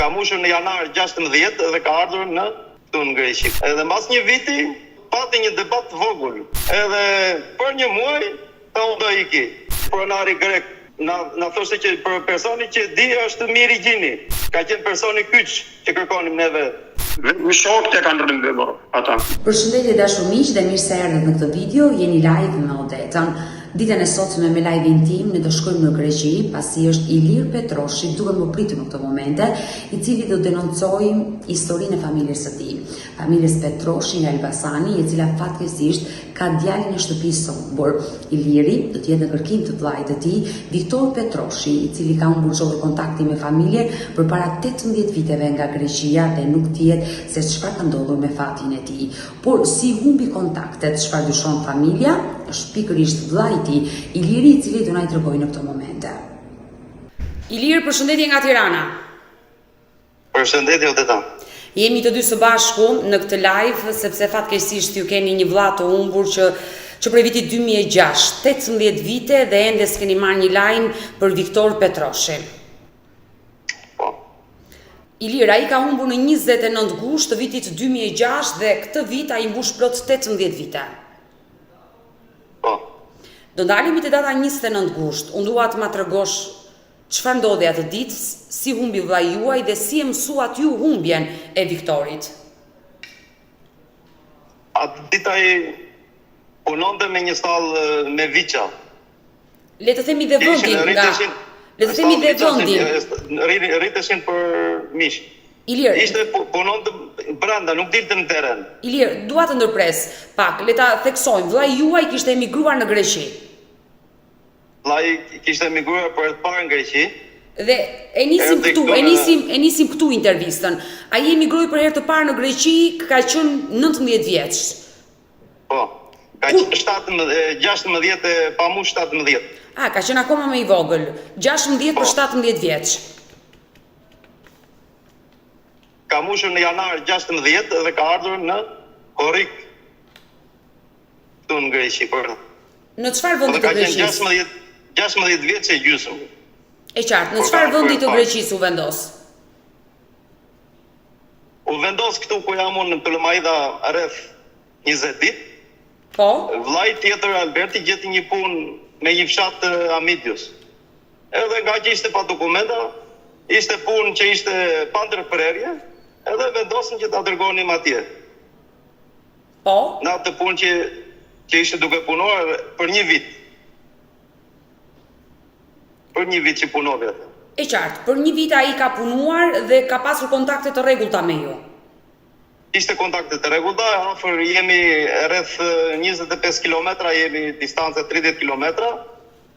Ka mushur në janar 16 dhe ka ardhur këtu në Greqi. Edhe mbas një viti pati një debat të vogël. Edhe për një muaj ta u do iki. Pronari grek na thoshte që për personi që di është Miri Gjini. Ka qenë personi kyç që kërkonim neve. Më shokët e kanë rënë ata. Përshëndetje dashur miq dhe mirë se erdhët në këtë video. Jeni live me Odetën. Ditën e sotme me live-in tim ne do shkojmë në Greqi, pasi është Ilir Petroshi, duke më pritur në këtë momente, i cili do denoncojmë historinë e familjes së tij. Familjes Petroshi nga Elbasani, e cila fatkeqësisht ka djalin në shtëpisë së humbur. Iliri do të jetë në kërkim të vllajt të tij, Viktor Petroshi, i cili ka humbur çdo kontakti me familjen përpara 18 viteve nga Greqia dhe nuk dihet se çfarë ka ndodhur me fatin e tij. Por si humbi kontaktet, çfarë dyshon familja, është pikërisht vllai i tij, Iliri, i cili do na i tregojë në këtë momente. Ilir, përshëndetje nga Tirana. Përshëndetje Odeta. Jemi të dy së bashku në këtë live, sepse fatkeqësisht ju keni një vëlla të humbur që prej vitit 2006, 18 vite dhe ende s'keni marrë një lajm për Viktor Petroshin. Po. Ilir, ai ka humbur në 29 gusht të vitit 2006 dhe këtë vit ai mbush plot 18 vite. Po. Do ndalemi te data 29 gusht. Unë dua të ma tregosh çfarë ndodhi atë ditë, si humbi vllai juaj dhe si e mësuat ju humbjen e Viktorit. Atë ditë ai punonte me një stallë me viça. Le të themi dhe vendin nga. Le të themi dhe vendin. Rriteshin për mish. Ilir, ishte punonte brenda, nuk dilte në terren. Ilir, dua të ndërpres pak, le ta theksojmë. Vllai juaj kishte emigruar në Greqi. Vllai kishte emigruar për të parë në Greqi. Dhe e nisim këtu intervistën. Ai emigroi për herë të parë në Greqi, ka qenë 19 vjeç. Po. Ka qenë 16 pa mush 17. Ka qenë akoma më i vogël. 16 për 17 vjeç. Ka mushur në janar 16 dhe ka ardhur në Korrik këtu në Greqi. Në çfarë vendi të Greqisë? 16 vjeç e gjysmë. E qartë, në çfarë vendi të Greqisë u vendos? U vendos këtu ku jam unë në Ptolemaida rreth 20 ditë. Po. Vllai tjetër Alberti gjeti një punë me një fshat të Amidios. Edhe nga që ishte pa dokumenta, ishte punë që ishte pa ndërprerje, edhe vendosën që ta dërgonim atje. Po. Në atë punë që ishte duke punuar për një vit. Për një vit që punove atë. E qartë, për një vit ai ka punuar dhe ka pasur kontakte të rregullta me ju. Ishte kontakte të rregullta, afër jemi rreth 25 kilometra, jemi distancë 30 kilometra.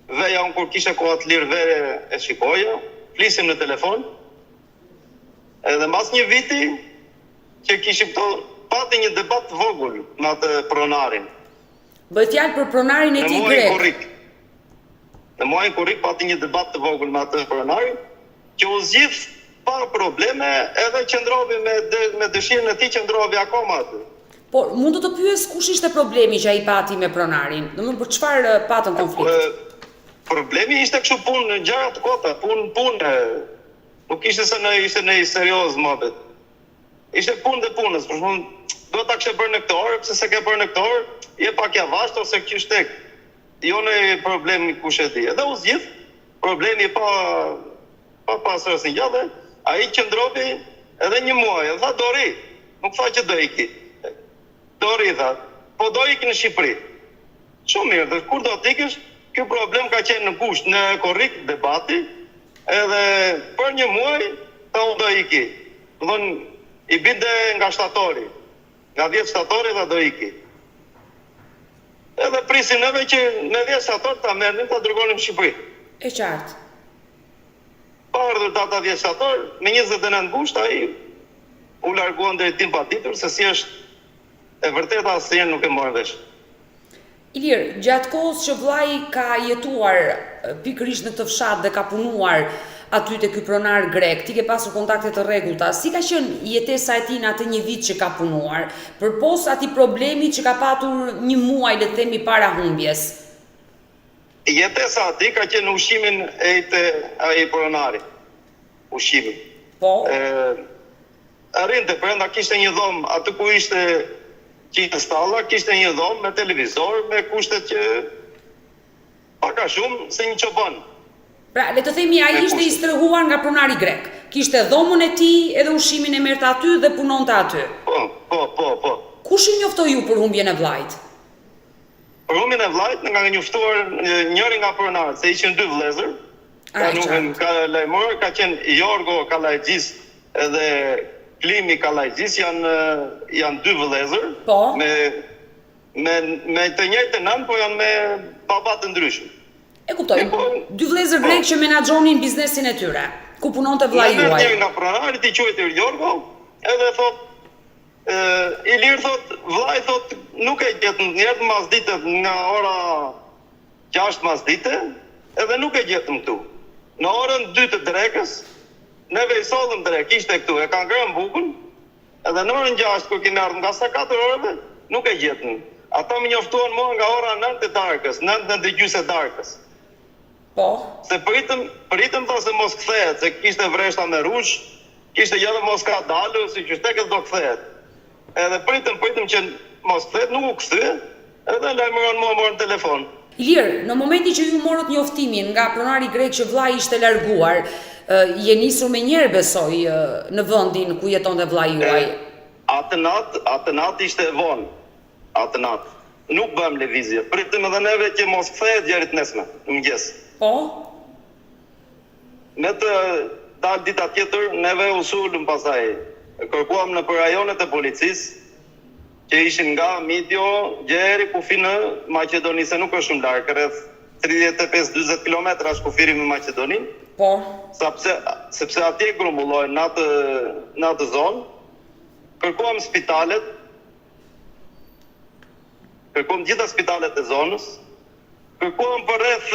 Veja unë kur kisha kohë të lirë vere e shikoja, flisim në telefon. Edhe mbas një viti që kishim këto, pati një debat të vogël me atë pronarin. Bëhet fjalë për pronarin e tij grek. Në muajin Korrik pati një debat të vogël me atë pronarin, që u zgjidh pa probleme, edhe qëndrovi me dëshirën e tij qëndrovi akoma aty. Por mund të pyes kush ishte problemi që ai pati me pronarin? Domethënë për çfarë patën konflikt? Problemi ishte kështu punë, gjëra të kota, punë. Nuk ishte se ishte në serioz mohabet. Ishte punë dhe punës, për shembull, do ta kishe bërë në këtë orë, pse s'e ke bërë në këtë orë, je pak javasht ose qysh tek. Jo në problemi kush e di. Edhe u zgjidh problemi pa pasur asnjë gjë. Ai qëndrovi edhe një muaj, tha dori, nuk tha që do iki. Dori tha, po do iki në Shqipëri. Shumë mirë, dhe kur do të ikësh, ky problem ka qenë në kusht, në Korrik debati, edhe për një muaj tha u do iki. Domthon i binte nga shtatori. Nga 10 shtatori tha do iki. Edhe prisin neve që me 10 shtator ta merrnim ta dërgonim në Shqipëri. E qartë. Pa ardhur data 10 shtator, me 29 gusht ai u larguan deri tim pa ditur se si është e vërteta asnjëherë nuk e morën vesh. Ilir, gjatë kohës që vllai ka jetuar pikërisht në këtë fshat dhe ka punuar aty te ky pronar grek, ti ke pasur kontakte të rregullta. Si ka qenë jetesa e tij në atë një vit që ka punuar, përpos atij problemi që ka patur një muaj, le të themi, para humbjes? Jetesa aty ka qenë ushimin e ai pronari. Ushimin. Po. Arrinte brenda kishte një dhomë, aty ku ishte stalla, kishte një dhomë me televizor, me kushtet që pak a shumë se një çoban. Pra, le të themi ai ishte i strehuar nga pronari grek. Kishte dhomën e tij, edhe ushimin e merrte aty dhe punonte aty. Po. Kush ju njoftoi ju për humbjen e vllajt? Për humbjen e vllajt nga njoftuar njëri nga pronarët, se ishin dy vëllezër. Ka lajmëruar, ka qenë Jorgo Kallajgjis edhe Klimi Kallajgjis, janë dy vëllezër. Po. Me të njëjtën nën, po janë me baba të ndryshëm. E kuptoj. Dy vëllezër grek që menaxhonin biznesin e tyre, ku punonte vllai juaj. Njëri nga pronarit i quajtur Jorgo, edhe thot Ilir thot, vllai thot, nuk e gjet njerë mas dite nga ora 6 mas dite, edhe nuk e gjetëm këtu. Në orën 2 të drekës, neve i sollëm drek, ishte këtu, e ka ngrënë bukën, edhe në orën 6 kur kemi ardhur nga sa 4 orëve, nuk e gjetëm. Ata më njoftuan mua nga ora 9 të darkës, 9:30 e darkës. Po. Se pritëm tha se mos kthehet, se kishte vreshta me rush, kishte edhe mos ka dalë, si që shtekës do kthehet. Edhe pritëm që mos kthehet, nuk u kthye, edhe lajmëron mua morën telefon. Ilir, në momentin që ju morët njoftimin nga pronari grek që vllai ishte larguar, je nisur me njerë besoj në vendin ku jetonte vllai juaj. Atë natë ishte vonë. Atë natë. Nuk bëm lëvizje. Pritëm edhe neve që mos kthehet djerit nesme, në mëngjes. Po? Ne të dalë dita tjetër, neve u sulëm pasaj. Kërkuam në për rajonet e policisë, që ishin nga Midjo, Gjeri, Kufi në Maqedoni, se nuk është shumë larkë, rreth 35-40 km është kufiri me Maqedonin. Po. Sepse atje grumbullojnë në atë zonë, kërkuam spitalet, kërkuam gjitha spitalet e zonës, kërkuam për rreth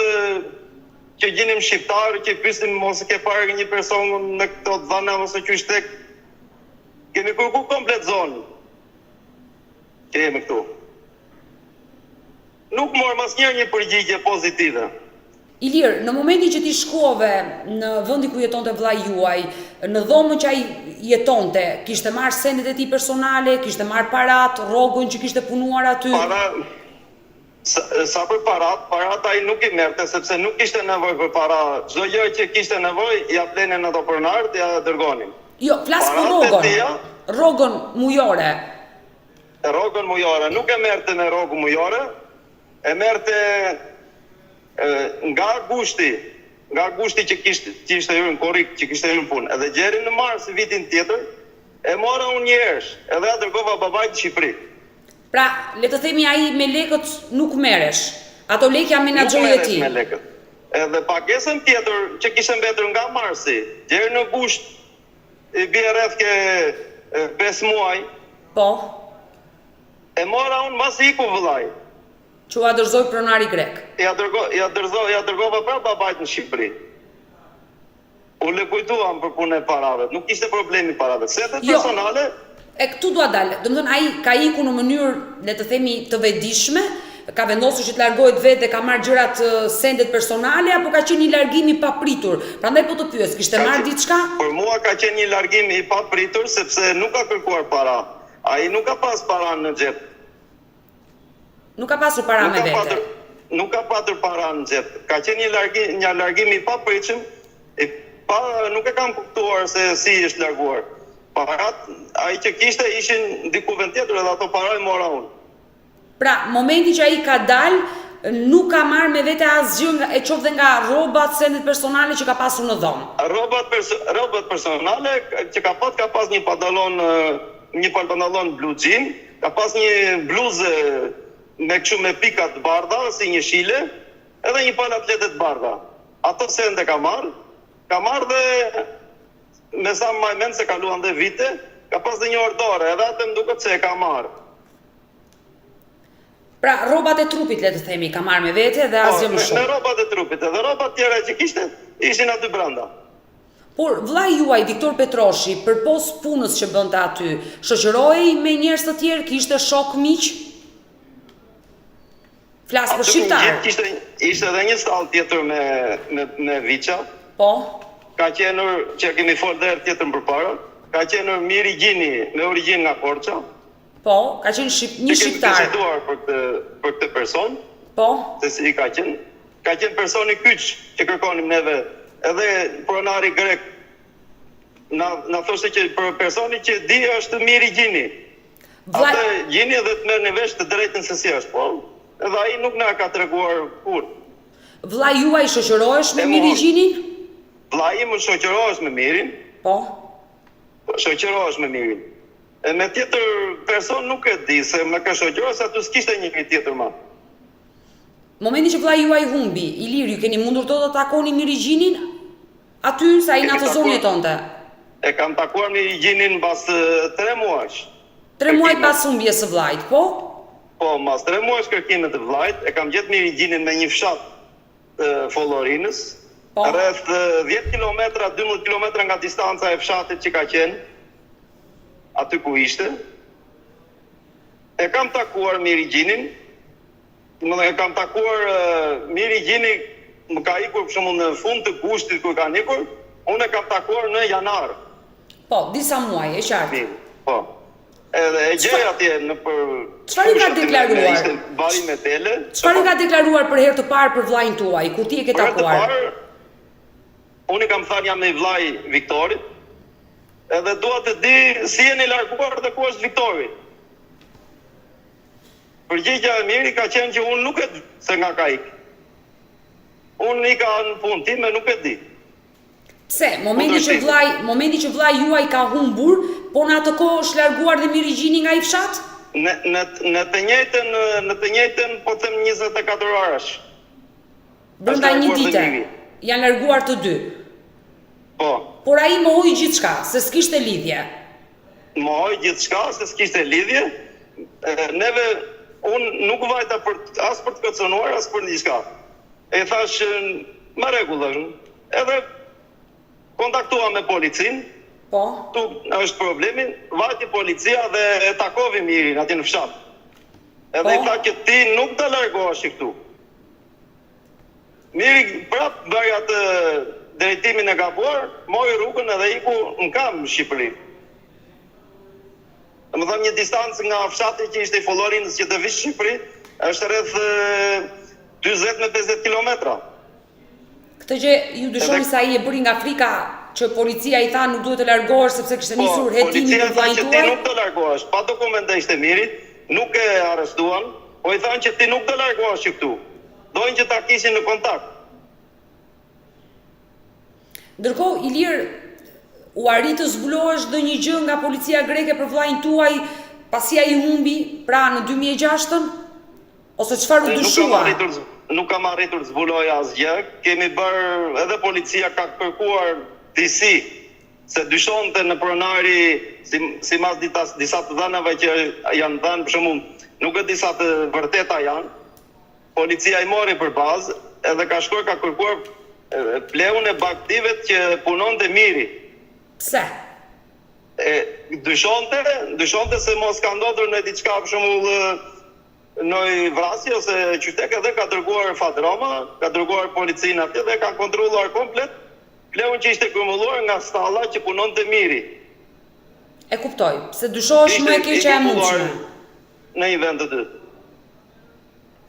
që gjinim shqiptarë, që pysim mos e ke parë një person në këto dhana ose që shtek. Kemi kërku komplet zonë që jemi këtu. Nuk morë mas një përgjigje pozitive. Ilir, në momentin që ti shkove në vendi ku jetonte vllai juaj, në dhomën që ai jetonte, kishte marrë sendet e tij personale, kishte marrë parat, rrogën që kishte punuar aty? Sa për parat ai nuk i merrte, sepse nuk kishte nevojë për para. Çdo gjë që kishte nevojë, ja blenin ato pronarët, ja dërgonin. Jo, flas për rrogën. Rrogën mujore. Rrogën mujore, nuk e merrte me rrogën mujore, e merrte nga gushti që kishte hyrë në korrik, që kishte hyrë në punë. Edhe Gjerin në mars vitin tjetër, e mora unë një herë, edhe ja dërgova babait në Shqipëri. Pra, le të themi ai me lekët nuk merresh. Ato lekë janë menaxhori i tij. Nuk merresh me lekët. Edhe pagesën tjetër që kishte mbetur nga marsi, deri në gusht i bie rreth ke 5 muaj. Po. E mora unë mas iku vëllai. Që ua dërzoj pronari grek. Ja dërgova pra babait në Shqipëri. U lekujtuam për punën e parave, nuk ishte problemi parave. Setet personale. E këtu dua dalë. Domethënë ai ka ikur në mënyrë, le të themi, të vetëdijshme, ka vendosur që të largohet vetë, ka marrë gjërat sendet personale apo ka qenë një largim i papritur. Prandaj po të pyes, kishte marrë diçka? Për mua ka qenë një largim i papritur sepse nuk ka kërkuar para. Ai nuk ka pas para në xhep. Nuk ka pasur para me vete. Nuk ka patur para në xhep. Ka qenë një largim i papritshëm, nuk e kam kuptuar se si është larguar. Parat, ai që kishte ishin diku vend tjetër edhe ato para i mora unë. Pra, momenti që ai ka dalë, nuk ka marrë me vete asgjë e qoftë nga rrobat, sendet personale që ka pasur në dhomë. Rrobat personale që ka pas një pantallon blu jean, ka pas një bluzë me kështu me pika të bardha, si një shile, edhe një palë atlete të bardha. Ato sende ka marrë dhe me sa më mend se kaluan dhe vite, ka pas dhe një ordore, edhe atë më duket se e ka marrë. Pra, rrobat e trupit, le të themi, ka marrë me vete dhe asgjë më shumë. Me rrobat e trupit, edhe rrobat tjera që kishte, ishin aty brenda. Por vllai juaj Viktor Petroshi, përpos punës që bënte aty, shoqërohej me njerëz të tjerë, kishte shok miq? Flas për shqiptar. Ishte edhe një stall tjetër me Viça. Po. ka qenur që kemi folë dhe herë tjetër përpara, ka qenur Miri Gjini me origjinë nga Korça. Po, ka qenë një shqiptar. Kemi biseduar për këtë person. Po. Se si ka qenë. Ka qenë personi kyç që kërkonim neve, edhe pronari grek na thoshte që për personi që di është Miri Gjini. Atë Gjini dhe të merr në vesh të drejtën se si është, po. Edhe ai nuk na ka treguar kur. Vllai juaj shoqërohesh me Miri Gjinin? Vllai im shoqërohesh me Mirin. Po. Shoqërohesh me Mirin. E me tjetër person nuk e di, se me ka shoqëruar se aty s'kishte një tjetër më. Momenti që vllai juaj humbi, Ilir, ju keni mundur të takoni Miri Gjinin aty sa ai në atë zonë jetonte? E kam takuar Miri Gjinin mbas 3 muajsh. 3 muaj pas humbjes së vllajt, po? Po, mbas 3 muajsh kërkime të vllajt, e kam gjetë Miri Gjinin me një fshat të Follorinës, rreth 10 km, 12 km nga distanca e fshatit që ka qenë, aty ku ishte. E kam takuar Miri Gjinin, e kam takuar Miri Gjini, më ka ikur për shembull në fund të gushtit kur ka ikur, unë e kam takuar në janar. Po, disa muaj, e qartë. Po. Edhe e gjej atje në për... Çfarë ka deklaruar? Ishte bari me tele. Çfarë ka deklaruar për herë të parë për vllajin tuaj, kur ti e ke takuar? Për herë të parë, unë kam thënë jam me vllai Viktorit, edhe dua të di si jeni larguar dhe ku është Viktori. Përgjigjja e Miri ka qenë që unë nuk e di se nga ka ikë. Unë i ka në punë time, nuk e di. Pse? Momenti që vllai juaj ka humbur, po në atë kohë është larguar dhe Miri Gjini nga i fshat? Në të njëjtën, po them 24 orash. Brenda një dite. Janë larguar të dy. Po. Por ai mohoi gjithçka, se s'kishte lidhje. Mohoi gjithçka, se s'kishte lidhje. Neve unë nuk vajta as për të kërcënuar, as për diçka. E thash me rregull, edhe kontaktua me policin. Po. Tu është problemi, vajti policia dhe e takovi Mirin aty në fshat. Edhe i tha që ti nuk të largohesh këtu. Miri prap bëri atë drejtimin e gabuar, mori rrugën edhe iku në kam në Shqipëri. Domethënë një distancë nga fshati që ishte i Follorinës që të vish Shqipëri, është rreth 40 me 50 kilometra. Këtë gjë ju dyshoni se ai e bëri nga frika që policia i tha nuk duhet të largohesh sepse kishte nisur hetimin e vllajit tuaj? Po, policia tha që ti nuk të largohesh, pa dokumente ishte Mirit, nuk e arrestuan, po i thanë që ti nuk të largohesh këtu. Dojnë që ta kishin në kontakt. Ndërkohë, Ilir, u arrit të zbulohesh ndonjë gjë nga policia greke për vllajin tuaj pasi ai humbi, pra në 2006-ën? Ose çfarë u dyshua? Nuk kam arritur të zbuloj asgjë. Kemi bërë, edhe policia ka kërkuar disi, se dyshonte në pronari, si mas disa të dhënave që janë dhënë, për shembull, nuk e disa të vërteta janë. Policia i mori për bazë, edhe ka shkuar ka kërkuar pleun e baktivet që punonte Miri. Pse? Dyshonte se mos ka ndodhur në diçka, për shembull, në vrasje ose qytet, edhe ka dërguar Fatroma, ka dërguar policinë atje dhe ka kontrolluar komplet pleun që ishte kumulluar nga stalla që punonte Miri. E kuptoj, se dyshohesh më e keqja e mundshme. Në një vend të dytë.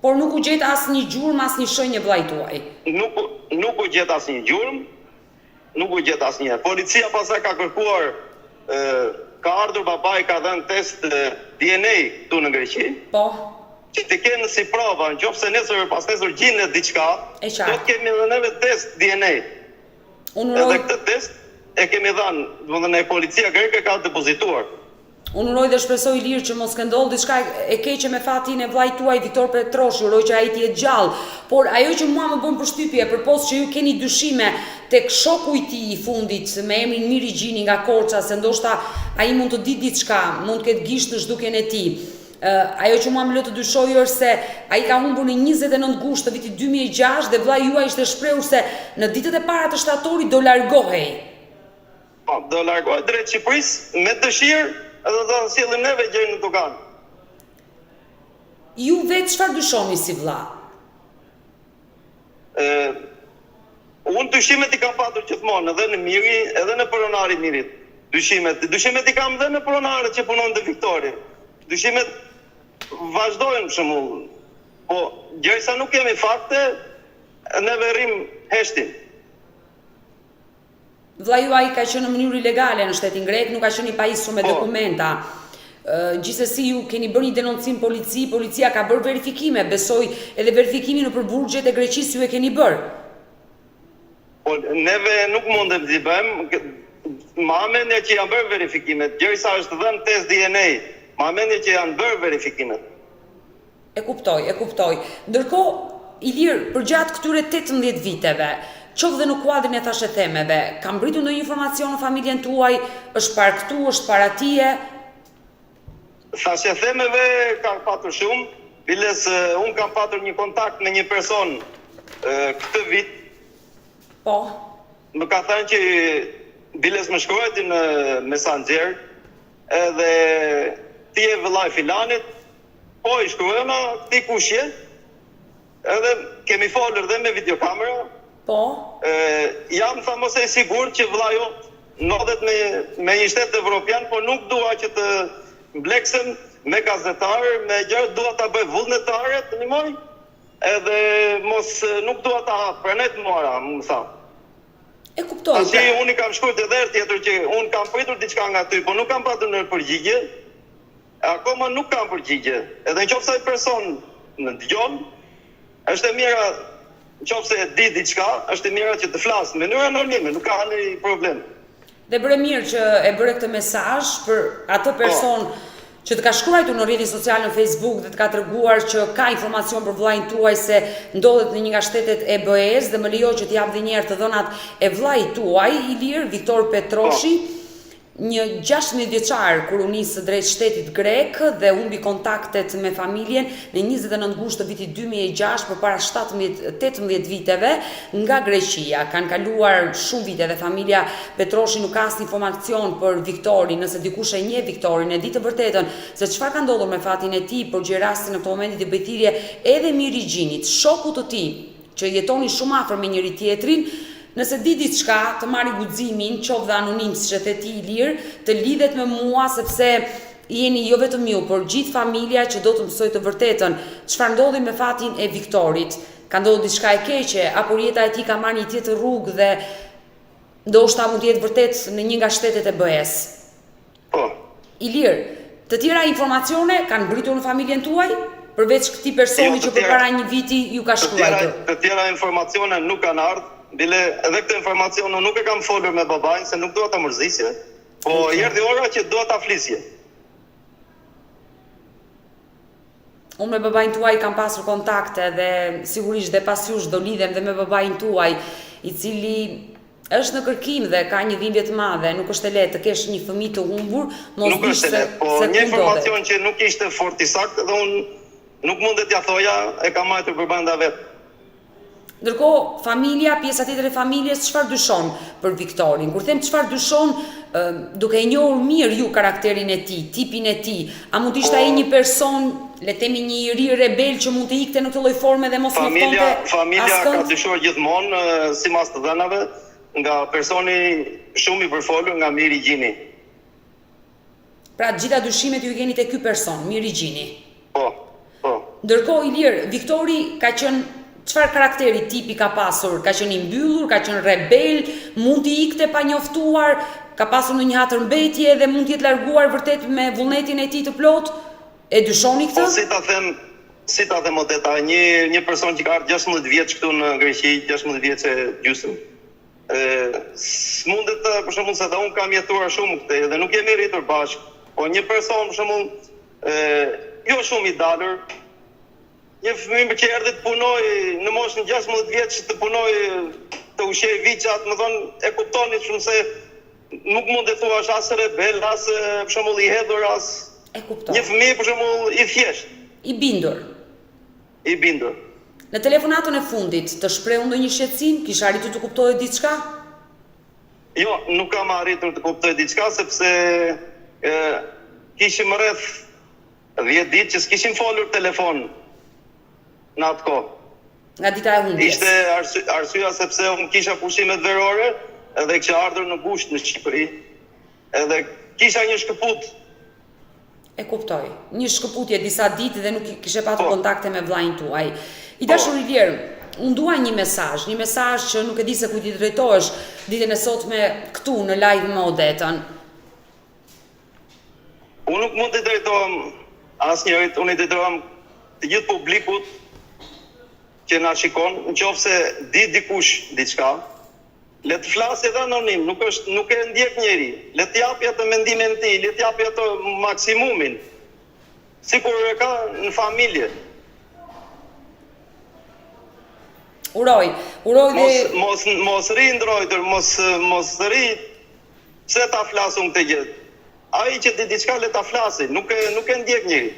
Por nuk u gjet asnjë gjurmë, asnjë shenjë vllai tuaj. Nuk u gjet asnjë gjurmë, nuk u gjet asnjë. Policia pastaj ka kërkuar, ka ardhur babai, ka dhënë test DNA këtu në Greqi. Po. Që të kenë si prova, nëse nesër gjendet diçka, do të kemi edhe neve test DNA. Edhe këtë test e kemi dhënë, domethënë policia greke ka depozituar. Unë uroj dhe shpresoj Ilir që mos ka ndodhur diçka e keqe me fatin e vllajt tuaj Viktor Petroshi, uroj që ai të jetë gjallë. Por ajo që mua më bën përshtypje, përpos që ju keni dyshime tek shoku i tij i fundit me emrin Miri Gjini nga Korça, se ndoshta ai mund të di diçka, mund të ketë gisht në zhdukjen e tij. Ajo që mua më lë të dyshoj është se ai ka humbur në 29 gusht të vitit 2006 dhe vllai juaj ishte shprehur se në ditët e para të shtatorit do largohej. Po, do largohej drejt Shqipërisë me dëshirë edhe do të sillim neve gjërin në Tukan. Ju vetë çfarë dyshoni si vlla? Unë dyshimet I kam patur gjithmonë, edhe në miri, edhe në pronari mirit. Dyshimet I kam edhe në pronarët që punon të Viktori. Dyshimet vazhdojnë për shembull. Po, gjërsa nuk kemi fakte, neve rrim heshtim. Vlla juaj ka qenë në mënyrë ilegale në shtetin grek, nuk ka qenë I pajisur me dokumenta. Gjithsesi ju keni bërë një denoncim policia ka bërë verifikime, besoj edhe verifikimin nëpër burgjet e Greqisë ju e keni bërë. Po, neve nuk mundem t'i bëjmë, ma amendje që janë bërë verifikimet, gjërsa është dhënë test DNA, ma amendje që janë bërë verifikimet. E kuptoj. Ndërkohë, Ilir, përgjatë këtyre 18 viteve, qoftë dhe në kuadrin e thashë themeve, ka mbritur ndonjë informacion në familjen tuaj, është parë këtu, është para tije? Thashë themeve ka patur shumë, biles unë kam patur një kontakt me një person këtë vit. Po. Më ka thënë që biles më shkruajti në Messenger, edhe ti e vëllai filanit, po I shkruajna ti kush je, edhe kemi folur dhe me videokamera. Po. Jam tha mos e sigurt që vëllai jot ndodhet me një shtet evropian, po nuk dua që të mbleksem me gazetarë, me gjë, dua ta bëj vullnetare, të ndihmoj. Edhe mos nuk dua ta hap, pranet mora, më tha. E kuptoj. Asi unë I kam shkruar edhe herë tjetër që unë kam pritur diçka nga ty, po nuk kam patur në përgjigje. Akoma nuk kam përgjigje. Edhe nëse ai person më dëgjon, është e mira, nëse e di diçka, është e mira që të flas në mënyrë anonime, nuk ka asnjë problem. Dhe bëre mirë që e bëre këtë mesazh për atë person që të ka shkruar në rrjetin social në Facebook dhe të ka treguar që ka informacion për vllain tuaj se ndodhet në një nga shtetet e BE-s dhe më lejo që të jap edhe një herë të dhënat e vllait tuaj, Ilir Viktor Petroshi, një 16 vjeçar kur u nis drejt shtetit grek dhe humbi kontaktet me familjen në 29 gusht të vitit 2006 përpara 18 viteve nga Greqia. Kanë kaluar shumë vite dhe familja Petroshi nuk ka asnjë informacion për Viktorin, nëse dikush e njeh Viktorin, e di të vërtetën se çfarë ka ndodhur me fatin e tij, por gjë rasti në këtë moment të bëjthirrje edhe Mirigjinit, shokut të tij, që jetoni shumë afër me njëri tjetrin. Nëse di diçka, të marri guximin, qoftë dhe anonim siç e the ti Ilir, të lidhet me mua sepse jeni jo vetëm ju, por gjithë familja që do të mësoj të vërtetën çfarë ndodhi me fatin e Viktorit. Ka ndodhur diçka e keqe apo jeta e tij ka marrë një tjetër rrugë dhe ndoshta mund të jetë vërtet në një nga shtetet e BE-s. Po. Ilir, të tjera informacione kanë mbritur në familjen tuaj? Përveç këtij personi që përpara një viti ju ka shkruar. Të tjera informacione nuk kanë ardhur. Bile edhe këtë informacion nuk e kam folur me babain se nuk dua ta mërzisje. Po erdhi ora që dua ta flisje. Unë me babain tuaj kam pasur kontakte dhe sigurisht dhe pas jush do lidhem dhe me babain tuaj, I cili është në kërkim dhe ka një dhimbje të madhe, nuk është e lehtë të kesh një fëmijë të humbur, mos dish se po një informacion që nuk ishte fort I saktë dhe unë nuk mundet t'ja thoja, e kam marrë përbrenda vet. Ndërkohë, familja, pjesa tjetër e familjes, çfarë dyshon për Viktorin? Kur them çfarë dyshon, duke e njohur mirë ju karakterin e tij, tipin e tij, a mund të ishte ai një person, le të themi një I ri rebel që mund të ikte në këtë lloj forme dhe mos njoftonte askënd? Familja ka dyshuar gjithmonë sipas të dhënave nga personi shumë I përfolur nga Mirigjini. Pra gjitha dyshimet ju keni te ky person, Mirigjini. Po. Ndërkohë Ilir, Viktori ka qenë çfarë karakteri tipi ka pasur? Ka qenë I mbyllur, ka qenë rebel, mund të ikte pa njoftuar, ka pasur në një hatërmbetje dhe mund të jetë larguar vërtet me vullnetin e tij të plot? E dyshoni këtë? Po, si ta them odeta, një person që ka ardhur 16 vjeç këtu në Greqi, 16 vjeç e gjysmë. S'mundet për shembull se unë kam jetuar shumë këtej dhe nuk jemi rritur bashkë. Po një person për shembull jo shumë I dalur, një fëmijë që erdhi të punoj në moshën 16 vjeç të punoj të ushqej viçat, më thonë e kuptoni shumë se nuk mund të thuash as rebel, as për shembull I hedhur, as e kuptoj. Një fëmijë për shembull I thjesht, I bindur. Në telefonatën e fundit të shprehur ndonjë shqetësim, kisha arritur të kuptoje diçka? Jo, nuk kam arritur të kuptoj diçka sepse kishim rreth 10 ditë që s'kishim folur telefon në atë kohë. Nga dita e humbjes. Ishte arsyeja sepse unë kisha pushimet verore edhe kisha ardhur në gusht në Shqipëri edhe kisha një shkëput. E kuptoj. Një shkëputje disa ditë dhe nuk kishe patur kontakte me vllajin tuaj. I dashur Ilir, unë dua një mesazh që nuk e di se kujt i drejtohesh ditën e sotme këtu në live me Odetën. Unë nuk mund të drejtohem asnjërit, unë i drejtohem të gjithë publikut që na shikon, nëse di dikush diçka, le të flasë edhe anonim, nuk e ndjek njeri, le të japi atë mendimin e tij, le të japi atë maksimumin, sikur e ka në familje. Uroj dhe mos ri ndrojtër, mos ri pse ta flasun këtë gjë. Ai që di diçka le ta flasi, nuk e ndjek njeri.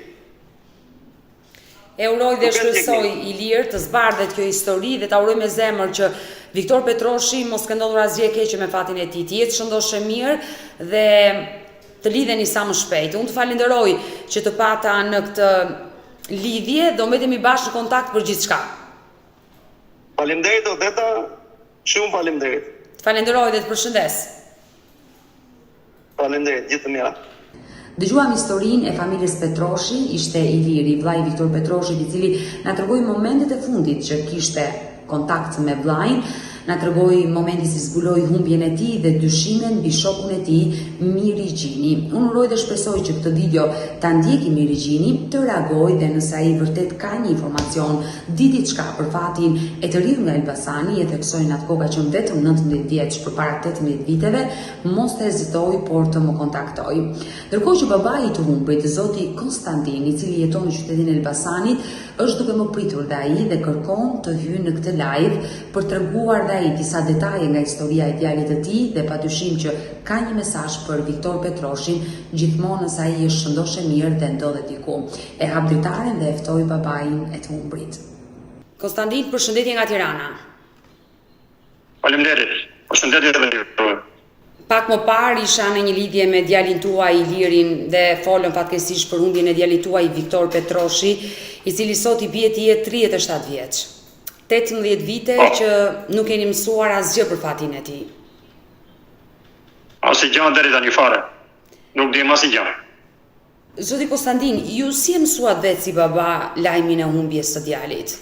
E uroj dhe shpresoj Ilir të zbardhet kjo histori dhe ta uroj me zemër që Viktor Petroshi mos ka ndodhur asgjë e keqe me fatin e tij, të jetë shëndoshë mirë dhe të lidheni sa më shpejt. Unë të falenderoj që të pata në këtë lidhje dhe mbetemi bashkë në kontakt për gjithçka. Faleminderit Odeta, shumë faleminderit. Të falenderoj dhe të përshëndes. Faleminderit, gjithë të mira. Dëgjuam historinë e familjes Petroshi, ishte Iliri, vllai Viktor Petroshi, i cili na tregoi momentet e fundit që kishte kontakt me vllajin, na tregoi momenti si zbuloi humbjen e tij dhe dyshimin mbi shokun e tij, Miri Gjini. Unë uroj dhe shpresoj që këtë video ta ndjeki Miri Gjini, të reagojë dhe nëse ai vërtet ka një informacion, di diçka për fatin e të rirë nga Elbasani, e theksoi në atë kohë ka qenë vetëm 19 vjeç përpara 18 viteve, mos të hezitoj por të më kontaktoj. Ndërkohë që babai i të humbrit, zoti Konstantin, i cili jeton në qytetin e Elbasanit, është duke më pritur dhe ai dhe kërkon të hyjë në këtë live për treguar dhe ai disa detaje nga historia e djalit të tij dhe padyshim që ka një mesazh për Viktor Petroshin, gjithmonë nëse ai është shëndosh e mirë dhe ndodhet diku. E hap dritaren dhe e ftoi babain e të humbrit. Konstantin, përshëndetje nga Tirana. Faleminderit. Përshëndetje edhe ju. Pak më parë isha në një lidhje me djalin tuaj Ilirin dhe folëm fatkeqësisht për humbjen e djalit tuaj Viktor Petroshi, i cili sot i bie të jetë 37 vjeç. 18 vite që nuk keni mësuar asgjë për fatin e tij. Asgjë deri tani fare. Nuk dim asgjë. Zoti Konstantin, ju si e mësuat vetë si baba lajmin e humbjes së djalit?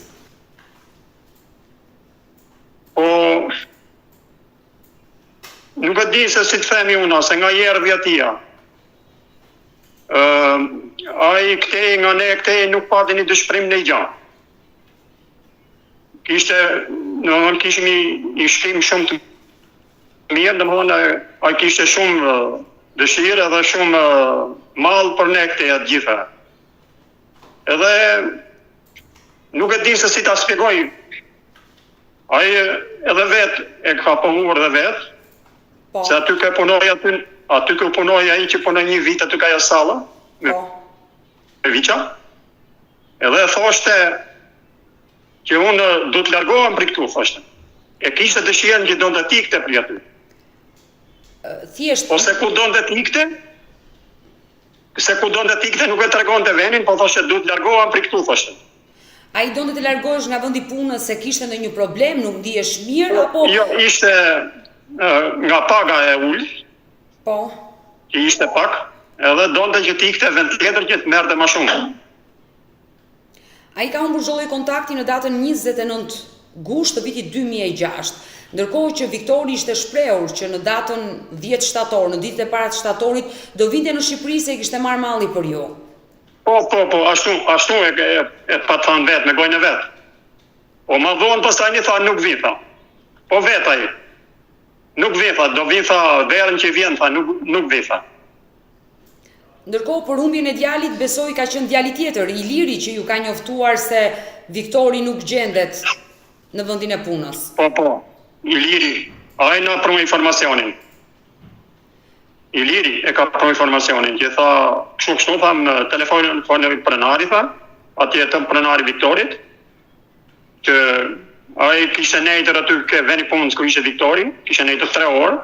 Nuk e di se si të themi unë, se nga jerdhja tia. Ai këtej nga ne këtej nuk pati një dëshpërim në gjë. Kishim një shkrim shumë të mirë, domethënë ai kishte shumë dëshirë edhe shumë mall për ne këtej atë gjitha. Edhe nuk e di se si ta shpjegoj. Ai edhe vetë e ka punuar dhe vetë. Se aty ka punoj aty ku punoj ai që punoi një vit aty ka ja salla. E viça. Edhe thoshte që unë do të largohem për këtu, thoshte. E kishte dëshirën që donte të ikte për aty. Thjesht. Ose ku donte të ikte? Nuk e tregonte vendin, po thoshte do të largohem për këtu, thoshte. Ai donte të largohesh nga vendi punës se kishte ndonjë problem, nuk ndihesh mirë apo? Jo, ishte nga paga e ullë, po. Që ishte pak, edhe donte që t'ikte vend tjetër që t'merte ma shumë. Ai ka humbur çdo kontakti në datën 29 gusht të vitit 2006, ndërkohë që Viktori ishte shprehur që në datën 10 shtator, në ditët e para të shtatorit, do vinte në Shqipëri se i kishte marrë malli për ju. Po, ashtu e pa thënë vetë, me gojnë e vetë. Po ma dhonë pastaj një tha nuk vi, tha. Po vetë ai. Nuk vi, tha, do vi, tha, verën që vjen, tha, nuk vi, tha. Ndërkohë për humbjen e djalit besoj ka qenë djali tjetër, Iliri, që ju ka njoftuar se Viktori nuk gjendet në vendin e punës. Po, Iliri, ai na pron informacionin. Iliri e ka pron informacionin, që tha, kështu tha në telefonin e pronari, tha, atje të pronari Viktorit, që ai kishte nejtër aty ke veni punës ku ishte Viktori, kishte nejtër 3 orë,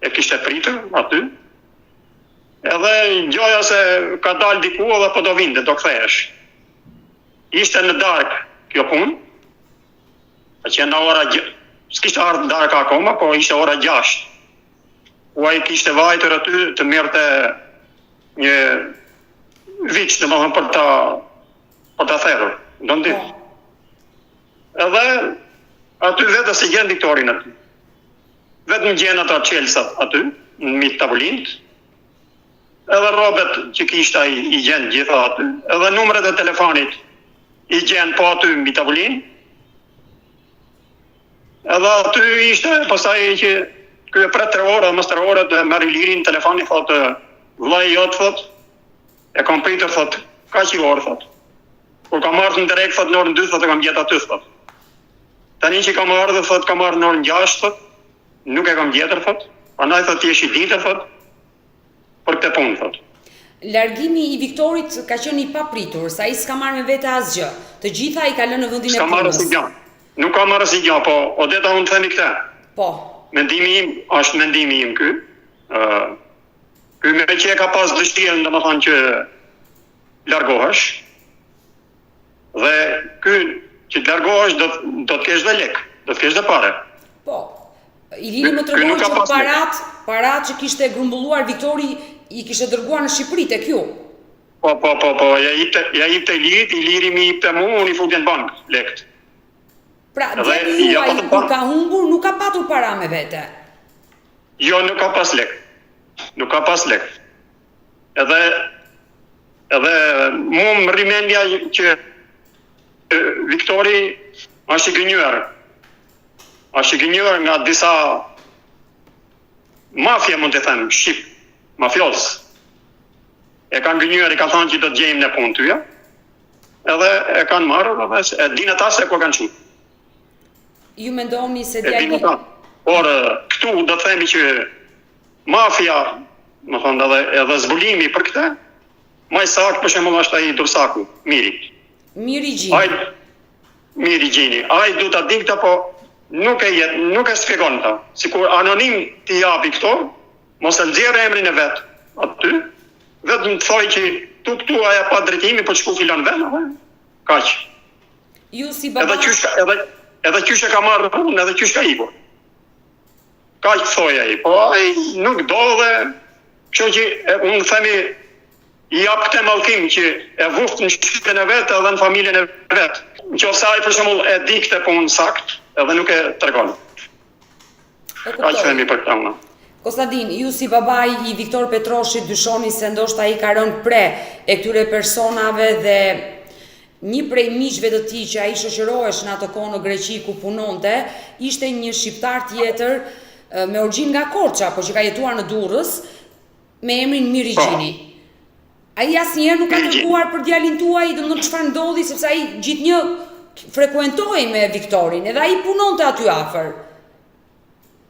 e kishte pritur aty, edhe gjoja se ka dalë diku edhe po do vinte, do kthehesh. Ishte në darkë kjo punë, Ka qenë ora s'kishte ardhur darka akoma, po ishte ora 6. U ai kishte vajtur aty të merrte një viç, domethënë për ta therrur. Don di. Edhe aty vetë se gjen Viktorin aty. Vetëm gjen ato çelsat aty, në mid tavolinit. Edhe rrobat që kishte ai i gjen gjitha aty. Edhe numrat e telefonit i gjen po aty mbi tavolinë. Edhe aty ishte pastaj që ky e pret 3 orë, mos 3 orë të marr lirin telefoni, thotë vllai jot, thotë e kam pritur, thotë kaq i orë, thotë. Kur kam ardhur në direkt, thotë në orën 2, thotë kam gjetur aty, thotë. Tani që kam ardhur, thotë kam ardhur në orën 6, thotë, nuk e kam gjetur, thotë. Prandaj thotë ti je i ditër, thotë, për këtë punë, thotë. Largimi i Viktorit ka qenë i papritur, sa ai s'ka marrë me vete asgjë. Të gjitha i ka lënë në vendin e punës. S'ka marrë asgjë. Nuk ka marrë asgjë, po odeta unë themi këtë. Po. Mendimi im është mendimi im ky. Ky me që e ka pas dëshirën, domethënë që largohesh. Dhe ky që të largohesh do të kesh dhe lek, do të kesh dhe pare. Po. Iliri më tregon që parat që kishte grumbulluar Viktori i kishte dërguar në Shqipëri tek ju. Po, ja jepte Iliri mi jepte mua, unë i futja në bank lekt. Pra, djali juaj kur ka humbur, nuk ka patur para me vete. Jo, nuk ka pas lek. Nuk ka pas lek. Edhe mu më rimendja që Viktori është i gënjur. Është i gënjur nga disa mafia, mund të them, shqip, mafios. E kanë gënjur, i ka thënë që do të gjejmë në punë tyja. Edhe e kanë marrë, edhe e dinë ata se ku kanë qenë. Ju mendoni se djali... Por këtu do të themi që mafia, më thonë edhe zbulimi për këtë, më saktë për shembull është ai Dursaku, Miri Gjini. Miri Gjini. Ai do ta dinë këtë, po nuk e shpjegon ta. Sikur anonim ti japi këto, mos e nxjerr emrin e vet aty, vetëm të thoj që këtu aja pa drejtimi, po çku filan vend, kaq. Ju si baba... Edhe qysh e ka marrë punë, edhe qysh ka ikur. Kaq thoj ai, po ai nuk do dhe kështu që unë themi i jap këtë mallkim që e vuft në shqipën e vet edhe në familjen e vet. Nëse ai për shembull e di këtë punë sakt, edhe nuk e tregon. Kaq themi për këtë unë. Konstantin, ju si babai i Viktor Petroshit dyshoni se ndoshta ai ka rënë pre e këtyre personave dhe një prej miqve të tij që ai shoqërohesh në atë kohë në Greqi ku punonte, ishte një shqiptar tjetër me origjinë nga Korça, por që ka jetuar në Durrës me emrin Miri Gjini. Ai asnjëherë nuk ka treguar për djalin tuaj, domethënë çfarë ndodhi, sepse ai gjithnjë frekuentoi me Viktorin, edhe ai punonte aty afër.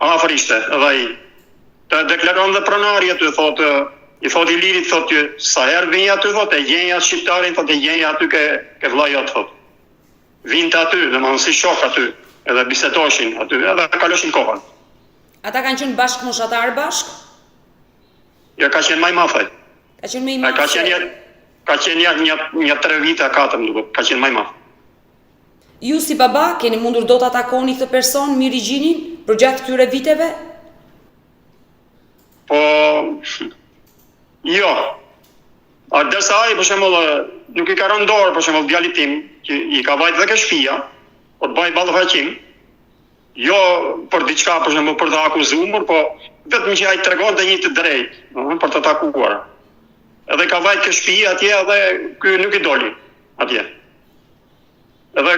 Afër ishte, edhe ai. Të deklaron dhe pronari aty, thotë, i thotë Ilirit, thotë që sa herë vjen aty, thotë, e gjenja shqiptarin, thotë, e gjenja aty ke vllai jot, thotë. Vinte aty, domethënë si shok aty, edhe bisedoshin aty, edhe kaloshin kohën. Ata kanë qenë bashkëmoshatar bashk? Jo, ka qenë më i madh. Ka qenë më i madh. Ka qenë një 3 vite, 4 duket, ka qenë më i madh. Ju si baba keni mundur do të atakoni këtë person, Miri Gjinin, për gjatë këtyre viteve? Po, jo. A derisa ai për shembull nuk i ka rënë dorë për shembull djalit tim, që i ka vajt dhe ke shtëpia, po të bëj ballafaqim. Jo për diçka për shembull për të akuzuar, po vetëm që ai tregonte një të drejtë, për të takuar. Edhe ka vajt ke shtëpia atje edhe ky nuk i doli atje. Edhe